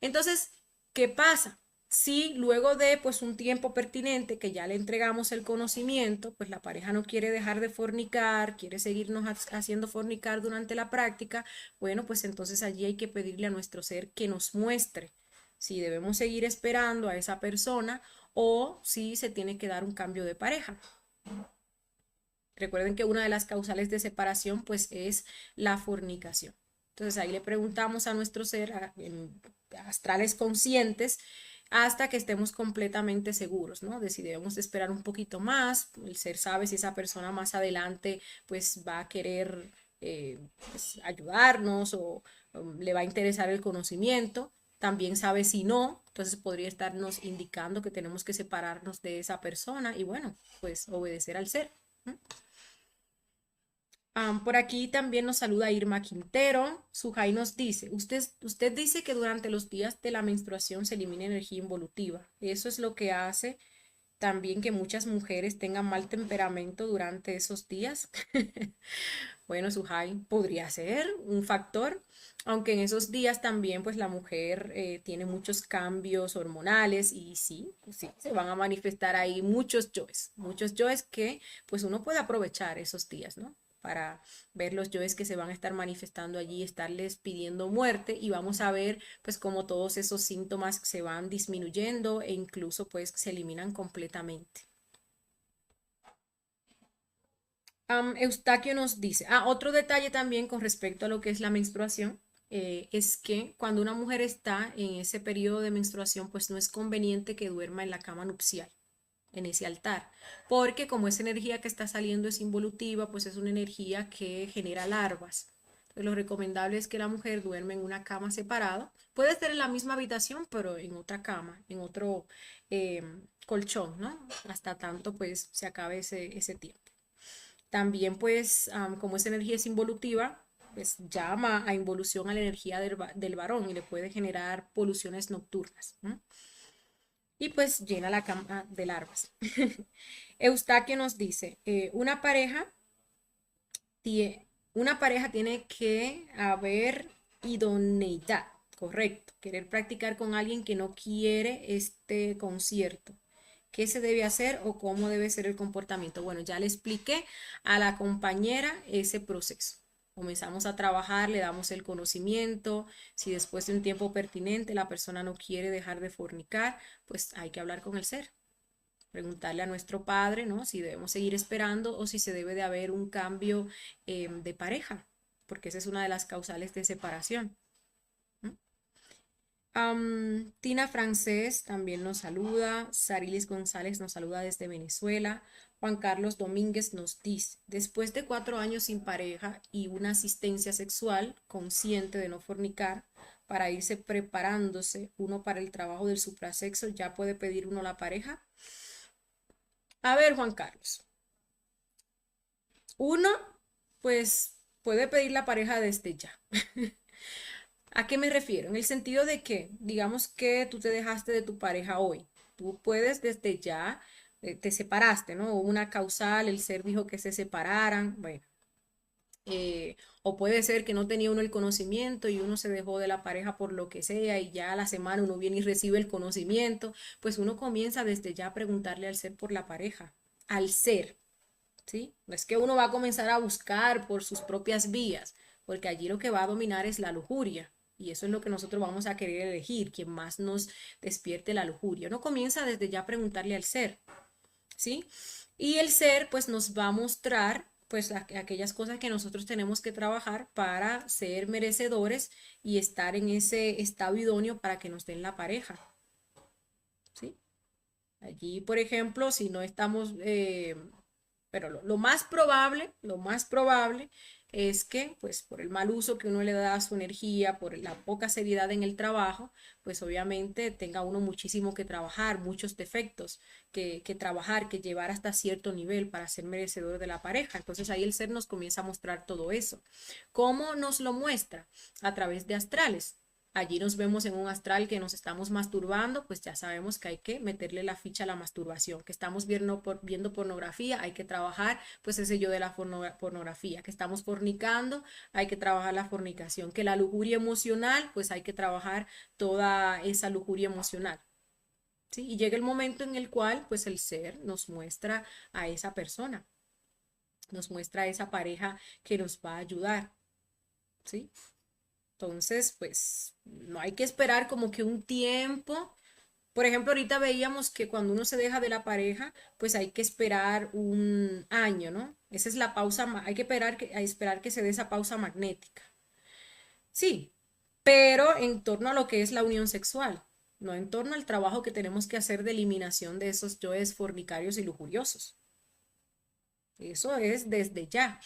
Entonces, ¿qué pasa? Si luego de pues un tiempo pertinente que ya le entregamos el conocimiento, pues la pareja no quiere dejar de fornicar, quiere seguirnos haciendo fornicar durante la práctica, bueno, pues entonces allí hay que pedirle a nuestro ser que nos muestre si debemos seguir esperando a esa persona o si se tiene que dar un cambio de pareja. Recuerden que una de las causales de separación pues es la fornicación. Entonces ahí le preguntamos a nuestro ser, en astrales conscientes, hasta que estemos completamente seguros, ¿no? De si debemos de esperar un poquito más, el ser sabe si esa persona más adelante pues va a querer pues, ayudarnos o le va a interesar el conocimiento, también sabe si no, entonces podría estarnos indicando que tenemos que separarnos de esa persona y bueno, pues obedecer al ser. ¿No? Por aquí también nos saluda Irma Quintero. Sujai nos dice, usted dice que durante los días de la menstruación se elimina energía involutiva. Eso es lo que hace también que muchas mujeres tengan mal temperamento durante esos días. Bueno, Sujai, podría ser un factor, aunque en esos días también pues la mujer tiene muchos cambios hormonales y sí, pues, sí, se van a manifestar ahí muchos yoes que pues uno puede aprovechar esos días, ¿no? Para ver los yoes que se van a estar manifestando allí, estarles pidiendo muerte y vamos a ver pues cómo todos esos síntomas se van disminuyendo e incluso pues se eliminan completamente. Eustaquio nos dice, otro detalle también con respecto a lo que es la menstruación, es que cuando una mujer está en ese periodo de menstruación, pues no es conveniente que duerma en la cama nupcial, en ese altar, porque como esa energía que está saliendo es involutiva, pues es una energía que genera larvas. Entonces, lo recomendable es que la mujer duerme en una cama separada. Puede estar en la misma habitación, pero en otra cama, en otro colchón, ¿no? Hasta tanto pues se acabe ese tiempo. También, pues, como esa energía es involutiva, pues llama a involución a la energía del varón y le puede generar poluciones nocturnas. ¿No? Y pues llena la cama de larvas. Eustaquio nos dice, una pareja tiene que haber idoneidad, correcto, querer practicar con alguien que no quiere este concierto qué se debe hacer o cómo debe ser el comportamiento. Bueno, ya le expliqué a la compañera ese proceso. Comenzamos a trabajar, le damos el conocimiento. Si después de un tiempo pertinente la persona no quiere dejar de fornicar, pues hay que hablar con el ser. Preguntarle a nuestro padre, ¿no? Si debemos seguir esperando o si se debe de haber un cambio de pareja, porque esa es una de las causales de separación. Tina Francés también nos saluda, Sarilis González nos saluda desde Venezuela, Juan Carlos Domínguez nos dice, después de 4 años sin pareja y una asistencia sexual consciente de no fornicar, para irse preparándose uno para el trabajo del suprasexo, ¿ya puede pedir uno la pareja? A ver, Juan Carlos, uno pues puede pedir la pareja desde ya. ¿A qué me refiero? En el sentido de que, digamos que tú te dejaste de tu pareja hoy, tú puedes desde ya, te separaste, ¿no? Hubo una causal, el ser dijo que se separaran, bueno, o puede ser que no tenía uno el conocimiento y uno se dejó de la pareja por lo que sea y ya a la semana uno viene y recibe el conocimiento, pues uno comienza desde ya a preguntarle al ser por la pareja, al ser, ¿sí? No es que uno va a comenzar a buscar por sus propias vías, porque allí lo que va a dominar es la lujuria. Y eso es lo que nosotros vamos a querer elegir, quien más nos despierte la lujuria. Uno comienza desde ya a preguntarle al ser, ¿sí? Y el ser pues nos va a mostrar pues aquellas cosas que nosotros tenemos que trabajar para ser merecedores y estar en ese estado idóneo para que nos den la pareja, ¿sí? Allí, por ejemplo, si no estamos, pero lo más probable es que, pues, por el mal uso que uno le da a su energía, por la poca seriedad en el trabajo, pues obviamente tenga uno muchísimo que trabajar, muchos defectos que trabajar, que llevar hasta cierto nivel para ser merecedor de la pareja. Entonces ahí el ser nos comienza a mostrar todo eso. ¿Cómo nos lo muestra? A través de astrales. Allí nos vemos en un astral que nos estamos masturbando, pues ya sabemos que hay que meterle la ficha a la masturbación, que estamos viendo pornografía, hay que trabajar pues ese yo de la pornografía, que estamos fornicando, hay que trabajar la fornicación, que la lujuria emocional, pues hay que trabajar toda esa lujuria emocional. ¿Sí? Y llega el momento en el cual pues el ser nos muestra a esa persona, nos muestra a esa pareja que nos va a ayudar, ¿sí? Entonces, pues no hay que esperar como que un tiempo. Por ejemplo, ahorita veíamos que cuando uno se deja de la pareja, pues hay que esperar un año, ¿no? Esa es la pausa, hay que esperar que se dé esa pausa magnética. Sí, pero en torno a lo que es la unión sexual, no en torno al trabajo que tenemos que hacer de eliminación de esos yoes fornicarios y lujuriosos. Eso es desde ya,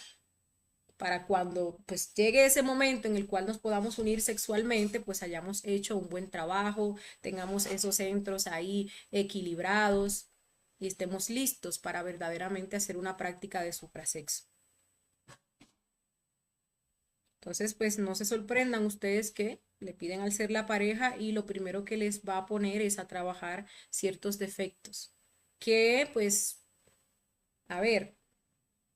para cuando pues llegue ese momento en el cual nos podamos unir sexualmente, pues hayamos hecho un buen trabajo, tengamos esos centros ahí equilibrados y estemos listos para verdaderamente hacer una práctica de suprasexo. Entonces, pues no se sorprendan ustedes que le piden al ser la pareja y lo primero que les va a poner es a trabajar ciertos defectos. Que, pues, a ver,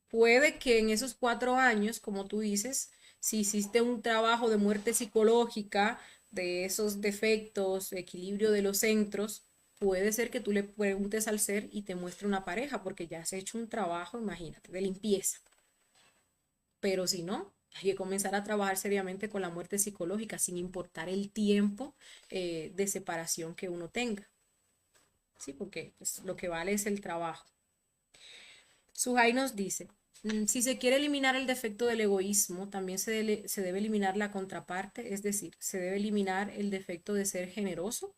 puede que en esos 4 años, como tú dices, si hiciste un trabajo de muerte psicológica, de esos defectos, equilibrio de los centros, puede ser que tú le preguntes al ser y te muestre una pareja, porque ya has hecho un trabajo, imagínate, de limpieza. Pero si no, hay que comenzar a trabajar seriamente con la muerte psicológica, sin importar el tiempo de separación que uno tenga. Sí, porque pues, lo que vale es el trabajo. Suhai nos dice, si se quiere eliminar el defecto del egoísmo, también se debe eliminar la contraparte, es decir, se debe eliminar el defecto de ser generoso.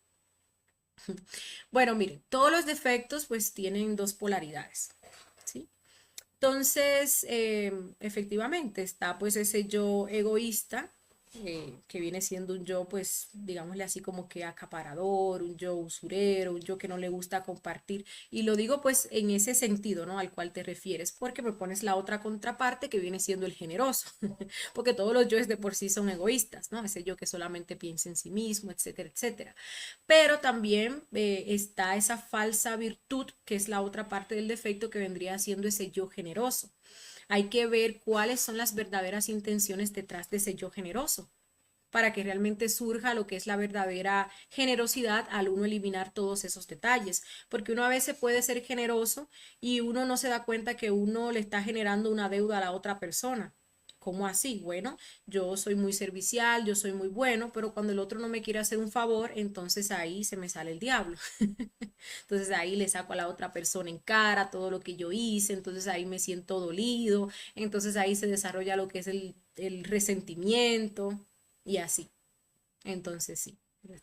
Bueno, miren, todos los defectos pues tienen dos polaridades, ¿sí? Entonces, efectivamente, está pues ese yo egoísta, que viene siendo un yo, pues, digámosle así como que acaparador, un yo usurero, un yo que no le gusta compartir. Y lo digo pues en ese sentido, ¿no? Al cual te refieres, porque me pones la otra contraparte que viene siendo el generoso, porque todos los yoes de por sí son egoístas, ¿no? Ese yo que solamente piensa en sí mismo, etcétera, etcétera. Pero también está esa falsa virtud, que es la otra parte del defecto que vendría siendo ese yo generoso. Hay que ver cuáles son las verdaderas intenciones detrás de ese yo generoso. para que realmente surja lo que es la verdadera generosidad al uno eliminar todos esos detalles, porque uno a veces puede ser generoso y uno no se da cuenta que uno le está generando una deuda a la otra persona. ¿Cómo así? Bueno, yo soy muy servicial, yo soy muy bueno, pero cuando el otro no me quiere hacer un favor, entonces ahí se me sale el diablo. Entonces ahí le saco a la otra persona en cara todo lo que yo hice, entonces ahí me siento dolido, entonces ahí se desarrolla lo que es el resentimiento y así. Entonces sí,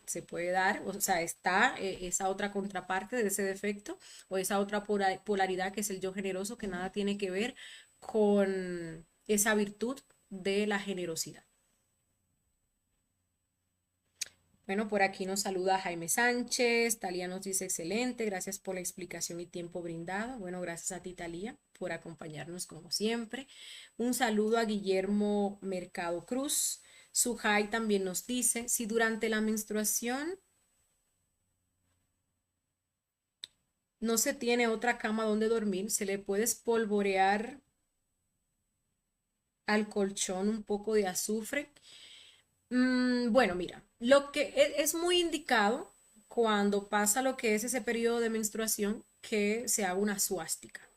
se puede dar, o sea, está esa otra contraparte de ese defecto o esa otra polaridad que es el yo generoso que nada tiene que ver con esa virtud de la generosidad. Bueno, por aquí nos saluda Jaime Sánchez. Talía nos dice excelente, gracias por la explicación y tiempo brindado. Bueno, gracias a ti, Talía, por acompañarnos como siempre. Un saludo a Guillermo Mercado Cruz. Sujai también nos dice, si durante la menstruación no se tiene otra cama donde dormir, se le puede espolvorear al colchón un poco de azufre. Bueno, mira, lo que es muy indicado cuando pasa lo que es ese periodo de menstruación que se haga una suástica,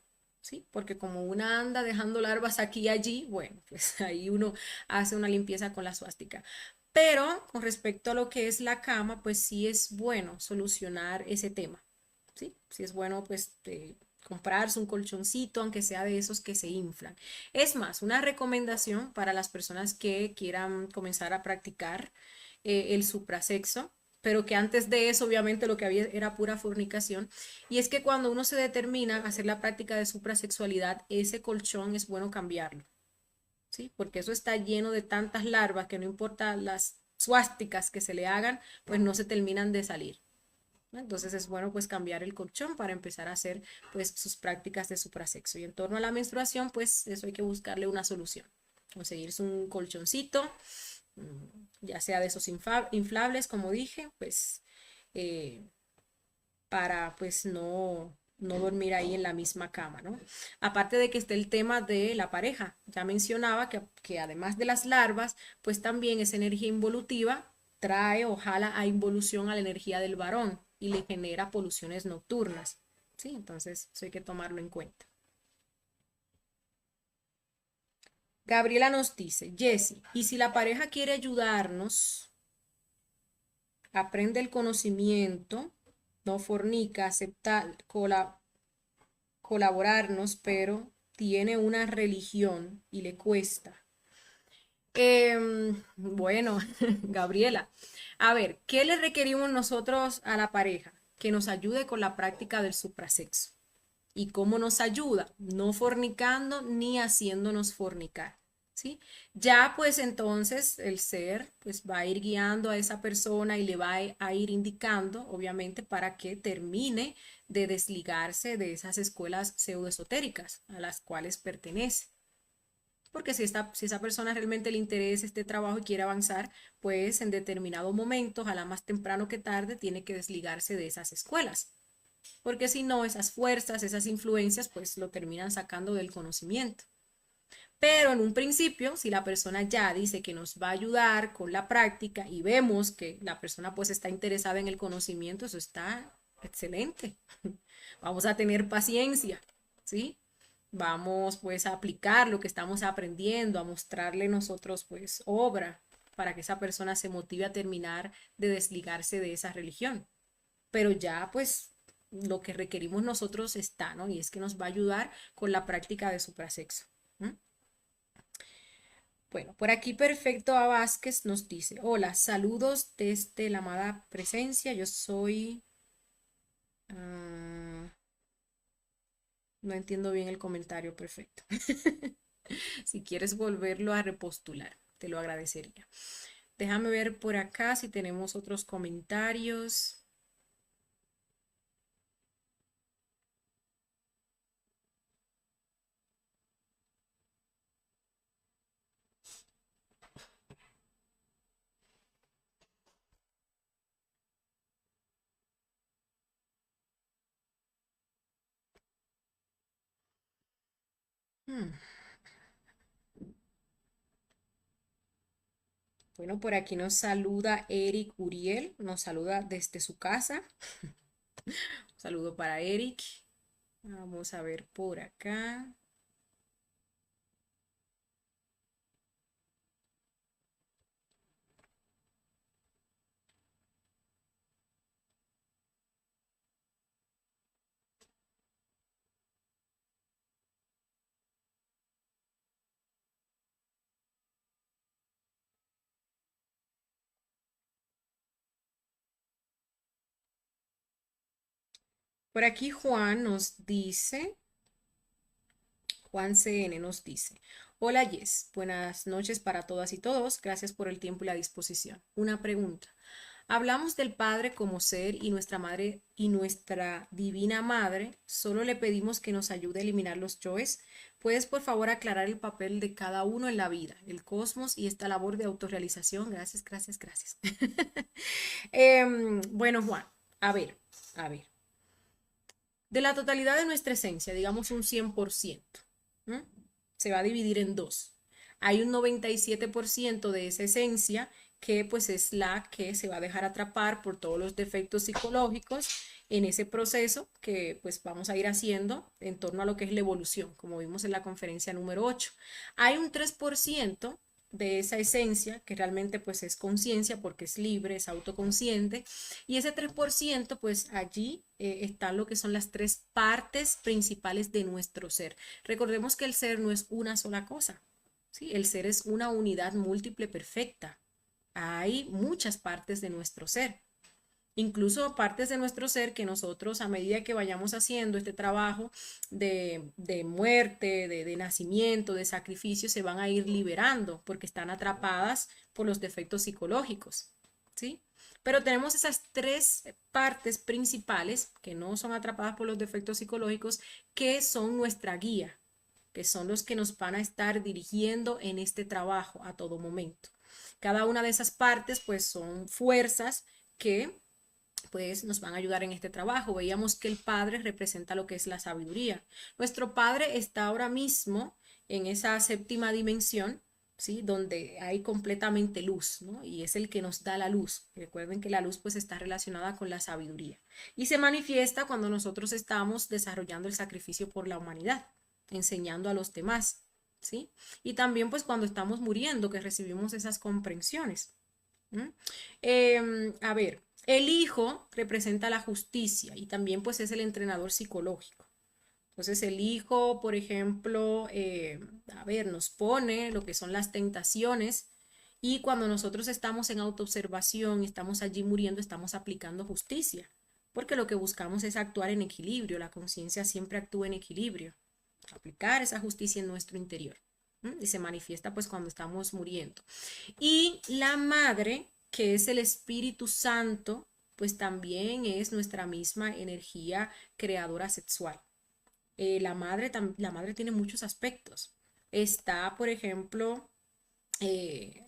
¿sí? Porque como una anda dejando larvas aquí y allí, bueno, pues ahí uno hace una limpieza con la suástica. Pero con respecto a lo que es la cama, pues sí es bueno solucionar ese tema, ¿sí? Sí es bueno, pues, comprarse un colchoncito, aunque sea de esos que se inflan. Es más, una recomendación para las personas que quieran comenzar a practicar el suprasexo, pero que antes de eso obviamente lo que había era pura fornicación, y es que cuando uno se determina a hacer la práctica de suprasexualidad, ese colchón es bueno cambiarlo, ¿sí? Porque eso está lleno de tantas larvas que no importa las suásticas que se le hagan, pues no se terminan de salir, ¿no? Entonces es bueno pues cambiar el colchón para empezar a hacer pues sus prácticas de suprasexo. Y en torno a la menstruación, pues eso hay que buscarle una solución. Conseguirse un colchoncito, ya sea de esos inflables, como dije, pues eh, para pues no dormir ahí en la misma cama, ¿no? Aparte de que esté el tema de la pareja. Ya mencionaba que además de las larvas, pues también esa energía involutiva trae o jala a involución a la energía del varón y le genera poluciones nocturnas, ¿sí? Entonces, eso hay que tomarlo en cuenta. Gabriela nos dice, Jessy, ¿y si la pareja quiere ayudarnos, aprende el conocimiento, no fornica, acepta, colaborarnos, pero tiene una religión y le cuesta? Bueno, Gabriela, a ver, ¿qué le requerimos nosotros a la pareja? Que nos ayude con la práctica del suprasexo. ¿Y cómo nos ayuda? No fornicando ni haciéndonos fornicar, ¿sí? Ya pues entonces el ser pues va a ir guiando a esa persona y le va a ir indicando, obviamente, para que termine de desligarse de esas escuelas pseudoesotéricas a las cuales pertenece. Porque si esa persona realmente le interesa este trabajo y quiere avanzar, pues en determinado momento, ojalá más temprano que tarde, tiene que desligarse de esas escuelas, porque si no, esas fuerzas, esas influencias, pues lo terminan sacando del conocimiento. Pero en un principio, si la persona ya dice que nos va a ayudar con la práctica y vemos que la persona pues está interesada en el conocimiento, eso está excelente. Vamos a tener paciencia, ¿sí? Vamos pues a aplicar lo que estamos aprendiendo, a mostrarle nosotros pues obra para que esa persona se motive a terminar de desligarse de esa religión. Pero ya pues lo que requerimos nosotros está, ¿no? Y es que nos va a ayudar con la práctica de suprasexo. ¿Mm? Bueno, por aquí Perfecto A Vázquez nos dice, hola, saludos desde la amada presencia, yo soy... ah, no entiendo bien el comentario, perfecto. Si quieres volverlo a repostular, te lo agradecería. Déjame ver por acá si tenemos otros comentarios. Hmm. Bueno, por aquí nos saluda Eric Uriel, nos saluda desde su casa. Un saludo para Eric. Vamos a ver por acá. Por aquí Juan nos dice, Juan CN nos dice, hola Jess, buenas noches para todas y todos, gracias por el tiempo y la disposición. Una pregunta. Hablamos del Padre como ser y nuestra madre y nuestra divina madre. Solo le pedimos que nos ayude a eliminar los yoes. ¿Puedes por favor aclarar el papel de cada uno en la vida, el cosmos y esta labor de autorrealización? Gracias, gracias, gracias. Bueno, Juan, a ver, a ver. De la totalidad de nuestra esencia, digamos un 100%, ¿m? Se va a dividir en dos. Hay un 97% de esa esencia que pues es la que se va a dejar atrapar por todos los defectos psicológicos en ese proceso que pues vamos a ir haciendo en torno a lo que es la evolución, como vimos en la conferencia número 8. Hay un 3% de esa esencia que realmente pues es conciencia porque es libre, es autoconsciente, y ese 3% pues allí están lo que son las tres partes principales de nuestro ser. Recordemos que el ser no es una sola cosa, ¿sí? El ser es una unidad múltiple perfecta. Hay muchas partes de nuestro ser, incluso partes de nuestro ser que nosotros a medida que vayamos haciendo este trabajo de muerte, de nacimiento, de sacrificio, se van a ir liberando porque están atrapadas por los defectos psicológicos, ¿sí? Pero tenemos esas tres partes principales que no son atrapadas por los defectos psicológicos, que son nuestra guía, que son los que nos van a estar dirigiendo en este trabajo a todo momento. Cada una de esas partes pues son fuerzas que pues nos van a ayudar en este trabajo. Veíamos que el Padre representa lo que es la sabiduría. Nuestro Padre está ahora mismo en esa séptima dimensión, ¿sí? Donde hay completamente luz, ¿no? Y es el que nos da la luz. Recuerden que la luz pues está relacionada con la sabiduría. Y se manifiesta cuando nosotros estamos desarrollando el sacrificio por la humanidad, enseñando a los demás, ¿sí? Y también pues cuando estamos muriendo, que recibimos esas comprensiones. ¿Mm? A ver, el hijo representa la justicia y también pues es el entrenador psicológico. Entonces el hijo, por ejemplo, a ver, nos pone lo que son las tentaciones y cuando nosotros estamos en autoobservación, estamos allí muriendo, estamos aplicando justicia, porque lo que buscamos es actuar en equilibrio, la conciencia siempre actúa en equilibrio, aplicar esa justicia en nuestro interior. Y se manifiesta pues cuando estamos muriendo. Y la madre, que es el Espíritu Santo, pues también es nuestra misma energía creadora sexual. La madre tiene muchos aspectos. Está, por ejemplo,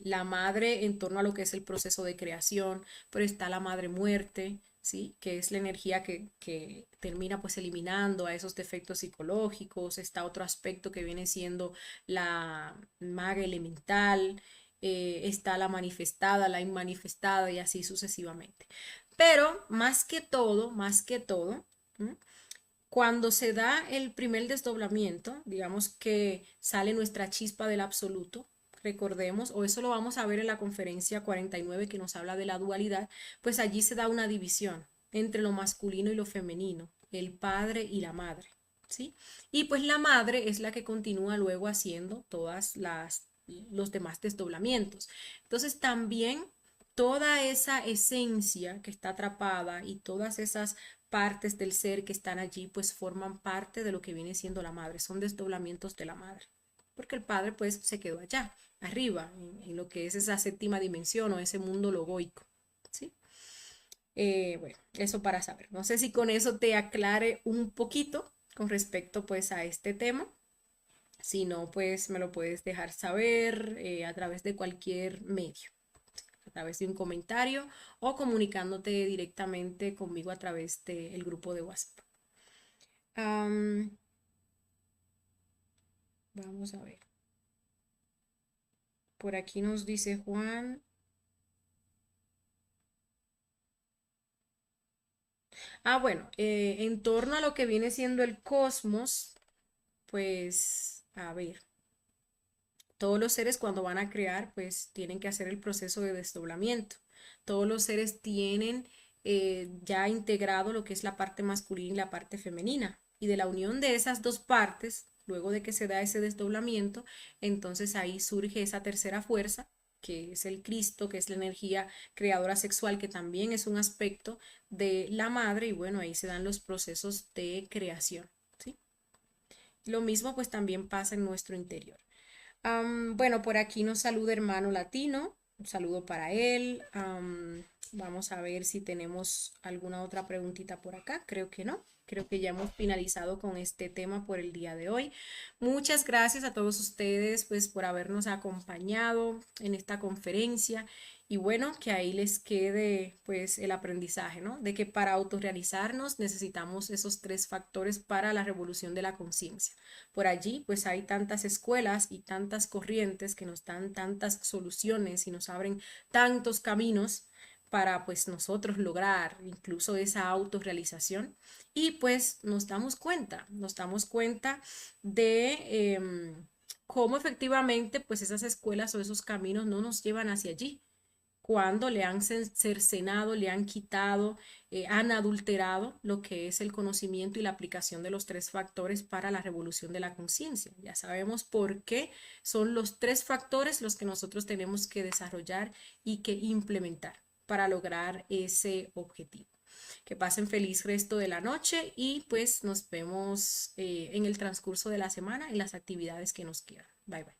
la madre en torno a lo que es el proceso de creación, pero está la madre muerte, ¿sí? Que es la energía que termina pues eliminando a esos defectos psicológicos. Está otro aspecto que viene siendo la maga elemental, está la manifestada, la inmanifestada y así sucesivamente. Pero más que todo, ¿m? Cuando se da el primer desdoblamiento, digamos que sale nuestra chispa del absoluto, recordemos, o eso lo vamos a ver en la conferencia 49 que nos habla de la dualidad, pues allí se da una división entre lo masculino y lo femenino, el padre y la madre, ¿sí? Y pues la madre es la que continúa luego haciendo todas los demás desdoblamientos. Entonces también toda esa esencia que está atrapada y todas esas partes del ser que están allí, pues forman parte de lo que viene siendo la madre, son desdoblamientos de la madre, porque el padre pues se quedó allá, arriba, en lo que es esa séptima dimensión o ese mundo logoico, ¿sí? Bueno, eso para saber. No sé si con eso te aclare un poquito con respecto pues a este tema. Si no, pues me lo puedes dejar saber a través de cualquier medio, a través de un comentario o comunicándote directamente conmigo a través del grupo de WhatsApp. Am, Vamos a ver. Por aquí nos dice Juan. Bueno, en torno a lo que viene siendo el cosmos, pues, a ver, todos los seres cuando van a crear, pues tienen que hacer el proceso de desdoblamiento. Todos los seres tienen ya integrado lo que es la parte masculina y la parte femenina. Y de la unión de esas dos partes, luego de que se da ese desdoblamiento, entonces ahí surge esa tercera fuerza, que es el Cristo, que es la energía creadora sexual, que también es un aspecto de la madre, y bueno, ahí se dan los procesos de creación, ¿sí? Lo mismo pues también pasa en nuestro interior. Bueno, por aquí nos saluda hermano latino. Un saludo para él. Vamos a ver si tenemos alguna otra preguntita por acá. Creo que no. Creo que ya hemos finalizado con este tema por el día de hoy. Muchas gracias a todos ustedes pues por habernos acompañado en esta conferencia y bueno, que ahí les quede pues el aprendizaje, ¿no? De que para autorrealizarnos necesitamos esos tres factores para la revolución de la conciencia. Por allí, pues hay tantas escuelas y tantas corrientes que nos dan tantas soluciones y nos abren tantos caminos para pues nosotros lograr incluso esa autorrealización y pues nos damos cuenta de cómo efectivamente pues esas escuelas o esos caminos no nos llevan hacia allí cuando le han cercenado, le han quitado, han adulterado lo que es el conocimiento y la aplicación de los tres factores para la revolución de la conciencia. Ya sabemos por qué son los tres factores los que nosotros tenemos que desarrollar y que implementar para lograr ese objetivo. Que pasen feliz resto de la noche y pues nos vemos en el transcurso de la semana en las actividades que nos quedan. Bye bye.